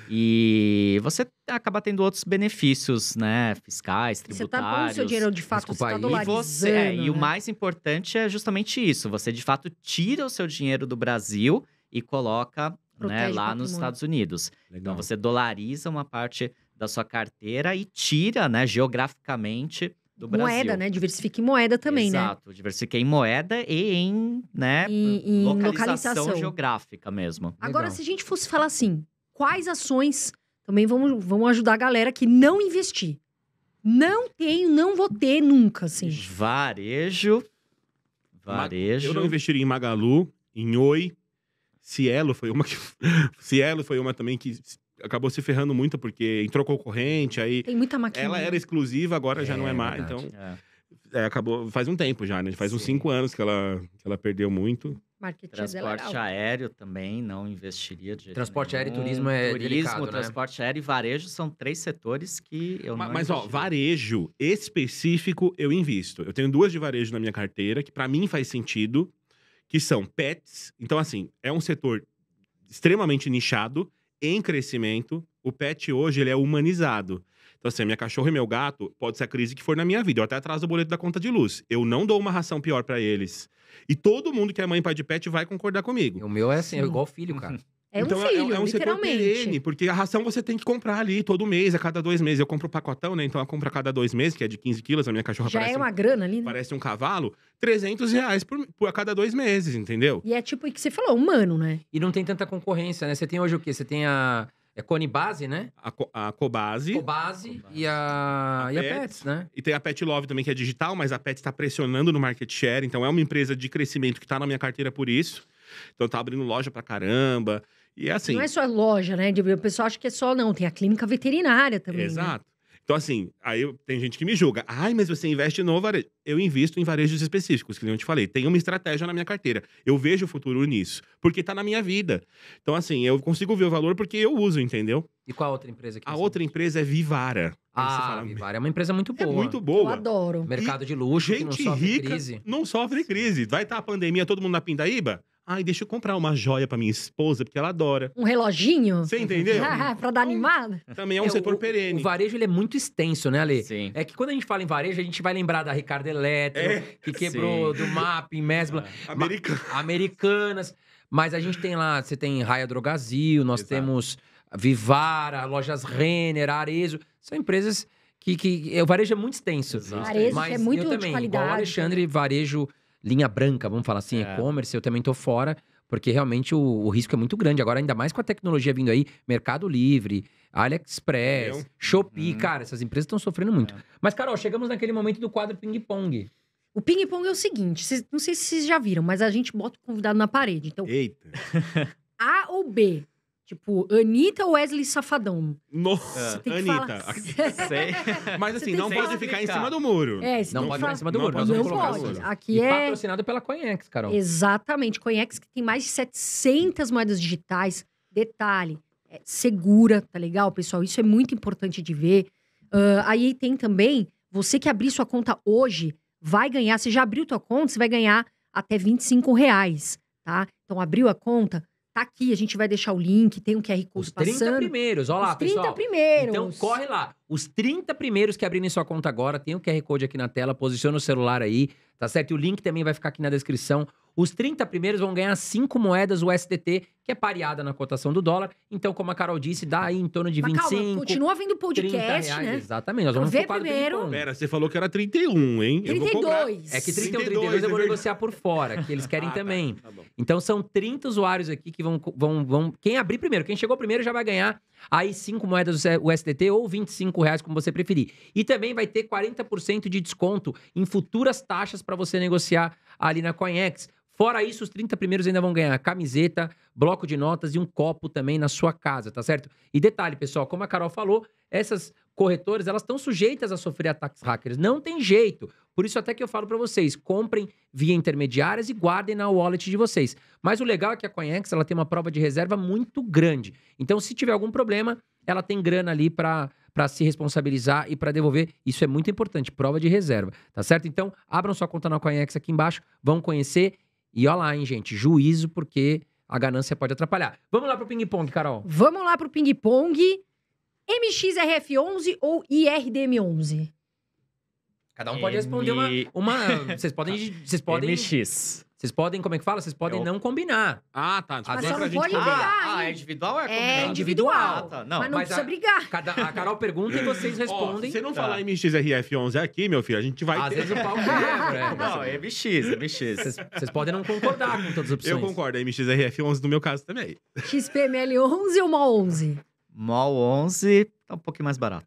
E você acaba tendo outros benefícios, né? Fiscais, tributários. Você tá pondo o seu dinheiro de fato, você tá dolarizando. E o mais importante é justamente isso. Você, de fato, tira o seu dinheiro do Brasil e coloca, né, lá nos Estados Unidos. Legal. Então, você dolariza uma parte da sua carteira e tira, né, geograficamente do Brasil. Moeda, né? Diversifica em moeda também, né? Exato, diversifica em moeda e em, né, Em localização geográfica mesmo. Agora, Legal. se a gente fosse falar assim, quais ações também vamos ajudar a galera que não investir? Não tenho, não vou ter nunca, assim. Varejo. Eu não investiria em Magalu, em Oi. Cielo foi uma também que acabou se ferrando muito, porque entrou concorrente, aí Tem muita maquininha. ela era exclusiva, agora já não é mais, verdade. então acabou, faz um tempo já, né? Faz uns 5 anos que ela perdeu muito. Marketing Transporte aéreo também não investiria de jeito Transporte nenhum. aéreo e turismo é delicado, né? Transporte aéreo e varejo são 3 setores que eu não Mas ó, investiria. varejo específico eu invisto. Eu tenho 2 de varejo na minha carteira, que pra mim faz sentido, que são pets. Então, assim, é um setor extremamente nichado, em crescimento. O pet hoje, ele é humanizado. Então, assim, minha cachorra e meu gato, pode ser a crise que for na minha vida. Eu até atraso o boleto da conta de luz. Eu não dou uma ração pior pra eles. E todo mundo que é mãe e pai de pet vai concordar comigo. O meu é assim, é igual filho, cara. É um Então, filho, é um setor literalmente. perene, porque a ração você tem que comprar ali todo mês, a cada 2 meses. Eu compro o pacotão, né? Então, eu compro a cada 2 meses, que é de 15 quilos. A minha cachorra Já parece, é uma grana ali, né? parece um cavalo. R$300 a cada 2 meses, entendeu? E é tipo o que você falou, humano, né? E não tem tanta concorrência, né? Você tem hoje o quê? Você tem a Conibase, né? A Cobase. Cobase e a Pets, né? E tem a Pet Love também, que é digital, mas a Pet está pressionando no market share. Então, é uma empresa de crescimento que tá na minha carteira por isso. Então, tá abrindo loja pra caramba. E é assim... Não é só loja, né? O pessoal acha que é só, não. Tem a clínica veterinária também, né? Exato. Então, assim, tem gente que me julga. Ai, mas você investe no varejo. Eu invisto em varejos específicos, que nem eu te falei. Tem uma estratégia na minha carteira. Eu vejo o futuro nisso, porque tá na minha vida. Então, assim, eu consigo ver o valor porque eu uso, entendeu? E qual a outra empresa que A você outra empresa é Vivara. Aí você fala, Vivara é uma empresa muito é boa. muito Eu boa. adoro. Mercado de luxo, que não Gente sofre rica crise. não sofre crise. Vai estar a pandemia, todo mundo na pindaíba? Ai, deixa eu comprar uma joia pra minha esposa, porque ela adora. Um reloginho? Você entendeu? Pra dar animada? Também é um setor perene. O varejo, ele é muito extenso, né, Ale? Sim. É que quando a gente fala em varejo, a gente vai lembrar da Ricardo Eletro, que quebrou, sim. do MAP, Mesbla. Americana. Americanas. Mas a gente tem lá, você tem Raia Drogasil, nós Exato. temos Vivara, Lojas Renner, Arezzo. São empresas que o varejo é muito extenso. Exato. Varejo, Mas que é muito eu de também, qualidade. igual o Alexandre, varejo linha branca, vamos falar assim, É. e-commerce, eu também tô fora, porque realmente o risco é muito grande. Agora, ainda mais com a tecnologia vindo aí, Mercado Livre, AliExpress, Shopee, cara, essas empresas estão sofrendo muito. Mas, Carol, chegamos naquele momento do quadro ping-pong. O ping-pong é o seguinte, não sei se vocês já viram, mas a gente bota o convidado na parede. Então, Eita. A ou B? Tipo, Anitta ou Wesley Safadão? Nossa, Tem que Anitta. falar. Sei. Mas Você assim, tem não que pode falar. ficar em cima do muro. É, você Não tem pode que ficar em cima do muro, nós Não vamos colocar pode. isso. Aqui E é... patrocinado pela Conhex, Carol. Exatamente. Conhex que tem mais de 700 moedas digitais. Detalhe, é segura, tá legal, pessoal? Isso é muito importante de ver. Aí tem também, você que abrir sua conta hoje, vai ganhar, você já abriu tua conta, você vai ganhar até R$25, tá? Então, abriu a conta, tá aqui, a gente vai deixar o link, tem um QR Code Os 30 passando. primeiros, olha lá, Os 30 pessoal. primeiros. Então, corre lá. Os 30 primeiros que abrirem sua conta agora, tem o QR Code aqui na tela, posiciona o celular aí, tá certo? E o link também vai ficar aqui na descrição. Os 30 primeiros vão ganhar 5 moedas USDT, que é pareada na cotação do dólar. Então, como a Carol disse, dá aí em torno de Mas 25, calma, continua vendo o 30 podcast, reais. né? Exatamente, nós Então, vamos vê pro quadro primeiro. ping-pong. Pera, você falou que era 31, hein? Eu vou cobrar. 32. É que 31, 32, 32 eu vou é negociar por fora, que eles querem Ah, tá, também. tá bom. Então são 30 usuários aqui que vão. Quem abrir primeiro, quem chegou primeiro já vai ganhar aí 5 moedas USDT ou R$25, como você preferir. E também vai ter 40% de desconto em futuras taxas para você negociar ali na Coinex. Fora isso, os 30 primeiros ainda vão ganhar camiseta, bloco de notas e um copo também na sua casa, tá certo? E detalhe, pessoal, como a Carol falou, essas corretoras, elas estão sujeitas a sofrer ataques hackers. Não tem jeito. Por isso até que eu falo para vocês, comprem via intermediárias e guardem na wallet de vocês. Mas o legal é que a Coinex, ela tem uma prova de reserva muito grande. Então, se tiver algum problema, ela tem grana ali para se responsabilizar e para devolver. Isso é muito importante, prova de reserva, tá certo? Então, abram sua conta na Coinex aqui embaixo, vão conhecer e ó lá, hein, gente, juízo porque a ganância pode atrapalhar. Vamos lá pro ping-pong, Carol. Vamos lá pro ping-pong. MXRF11 ou IRDM11? Cada um pode responder uma... Vocês podem... MX. Vocês podem, como é que fala? Vocês podem não combinar. Ah, tá. Mas só só pra não gente pode combinar. brigar, É hein? individual ou é É combinado? individual. Ah, tá. Não, Mas não mas precisa brigar. A Carol pergunta e vocês respondem. Ó, se você não Tá. falar MXRF11 aqui, meu filho, a gente vai Às ter... vezes o pau quebra. Não, é MX. Vocês podem não concordar com todas as opções. Eu concordo, é MXRF11 no meu caso também. XPML11 ou MOL11? MOL 11 tá um pouquinho mais barato.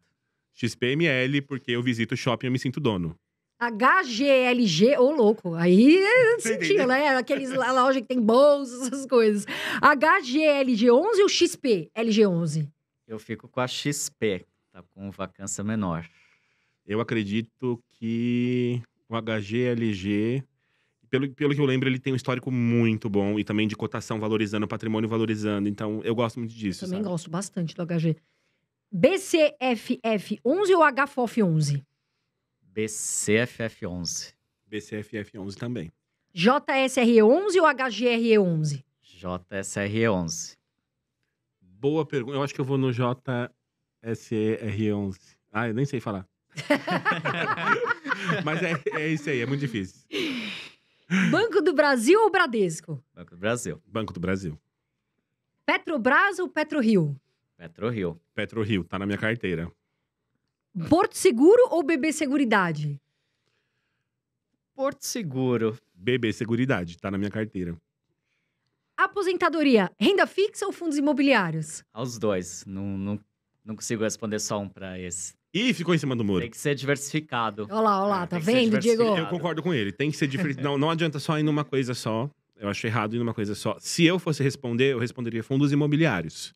XPML, porque eu visito o shopping e eu me sinto dono. HGLG, ô louco, aí Você sentiu, entendeu? né? Aqueles loja que tem bolsas, essas coisas. HGLG11 ou XPLG11? Eu fico com a XP, tá com vacância menor. Eu acredito que o HGLG, pelo que eu lembro, ele tem um histórico muito bom e também de cotação valorizando, patrimônio valorizando. Então, eu gosto muito disso, Também sabe? gosto bastante do HG. BCFF11 ou HFOF11? BCFF11. BCFF11 também. JSRE11 ou HGRE11? JSRE11. Boa pergunta. Eu acho que eu vou no JSR11. Ah, eu nem sei falar. Mas é isso aí, é muito difícil. Banco do Brasil ou Bradesco? Banco do Brasil. Banco do Brasil. Petrobras ou PetroRio? PetroRio. PetroRio, tá na minha carteira. Porto Seguro ou BB Seguridade? Porto Seguro. BB Seguridade, tá na minha carteira. Aposentadoria, renda fixa ou fundos imobiliários? Aos dois. Não consigo responder só um pra esse. Ih, ficou em cima do muro. Tem que ser diversificado. Olha lá, tá tem que ser vendo, Diego? diversificado. Eu concordo com ele. Tem que ser diferente. Não adianta só ir numa coisa só. Eu acho errado ir numa coisa só. Se eu fosse responder, eu responderia fundos imobiliários.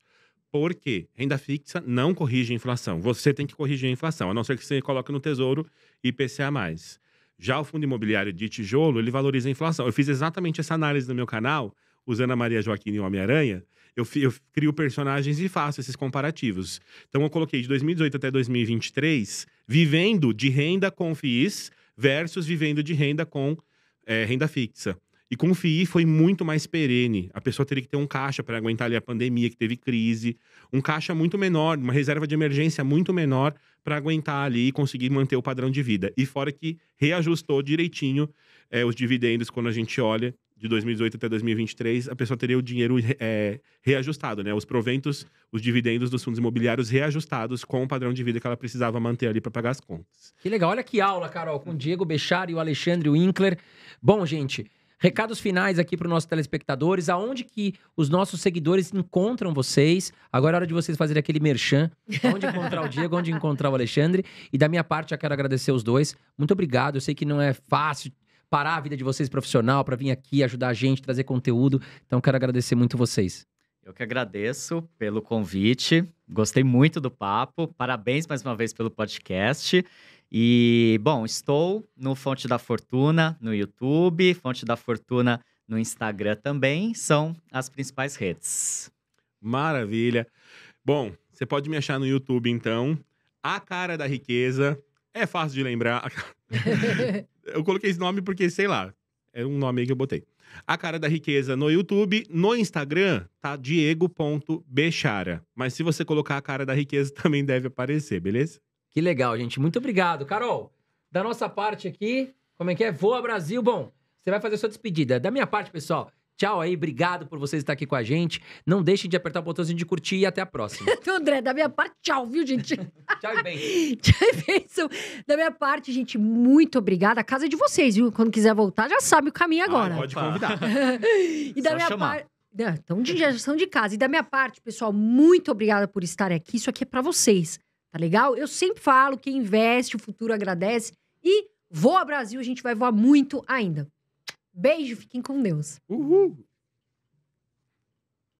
Por quê? Renda fixa não corrige a inflação. Você tem que corrigir a inflação, a não ser que você coloque no Tesouro IPCA+. Já o fundo imobiliário de tijolo, ele valoriza a inflação. Eu fiz exatamente essa análise no meu canal, usando a Maria Joaquina e o Homem-Aranha. Eu crio personagens e faço esses comparativos. Então, eu coloquei de 2018 até 2023, vivendo de renda com FIIs versus vivendo de renda com renda fixa. E com o FII foi muito mais perene. A pessoa teria que ter um caixa para aguentar ali a pandemia, que teve crise. Um caixa muito menor, uma reserva de emergência muito menor para aguentar ali e conseguir manter o padrão de vida. E fora que reajustou direitinho os dividendos quando a gente olha de 2018 até 2023, a pessoa teria o dinheiro reajustado, né? Os proventos, os dividendos dos fundos imobiliários reajustados com o padrão de vida que ela precisava manter ali para pagar as contas. Que legal. Olha que aula, Carol, com o Diego Bechara e o Alexandre Winkler. Bom, gente... Recados finais aqui para os nossos telespectadores. Aonde que os nossos seguidores encontram vocês? Agora é hora de vocês fazerem aquele merchan. Onde encontrar o Diego, onde encontrar o Alexandre. E da minha parte, eu quero agradecer os dois. Muito obrigado. Eu sei que não é fácil parar a vida de vocês profissional para vir aqui ajudar a gente, trazer conteúdo. Então, quero agradecer muito vocês. Eu que agradeço pelo convite. Gostei muito do papo. Parabéns mais uma vez pelo podcast. E, bom, estou no Fonte da Fortuna no YouTube, Fonte da Fortuna no Instagram também, são as principais redes. Maravilha. Bom, você pode me achar no YouTube, então. A Cara da Riqueza. É fácil de lembrar. Eu coloquei esse nome porque, sei lá, é um nome aí que eu botei. A Cara da Riqueza no YouTube. No Instagram, tá diego.bechara. Mas se você colocar a Cara da Riqueza, também deve aparecer, beleza? Que legal, gente. Muito obrigado. Carol, da nossa parte aqui, como é que é? Voa Brasil. Bom, você vai fazer a sua despedida. Da minha parte, pessoal, tchau aí. Obrigado por vocês estar aqui com a gente. Não deixem de apertar o botãozinho de curtir e até a próxima. André, da minha parte, tchau, viu, gente? Tchau e bem. Tchau e bênção. Da minha parte, gente, muito obrigada. A casa é de vocês, viu? Quando quiser voltar, já sabe o caminho agora. Pode convidar. E da Só minha chamar. parte... Então, já são de casa. E da minha parte, pessoal, muito obrigada por estarem aqui. Isso aqui é pra vocês. Tá legal? Eu sempre falo que investe, o futuro agradece. E voa Brasil, a gente vai voar muito ainda. Beijo, fiquem com Deus. Uhul!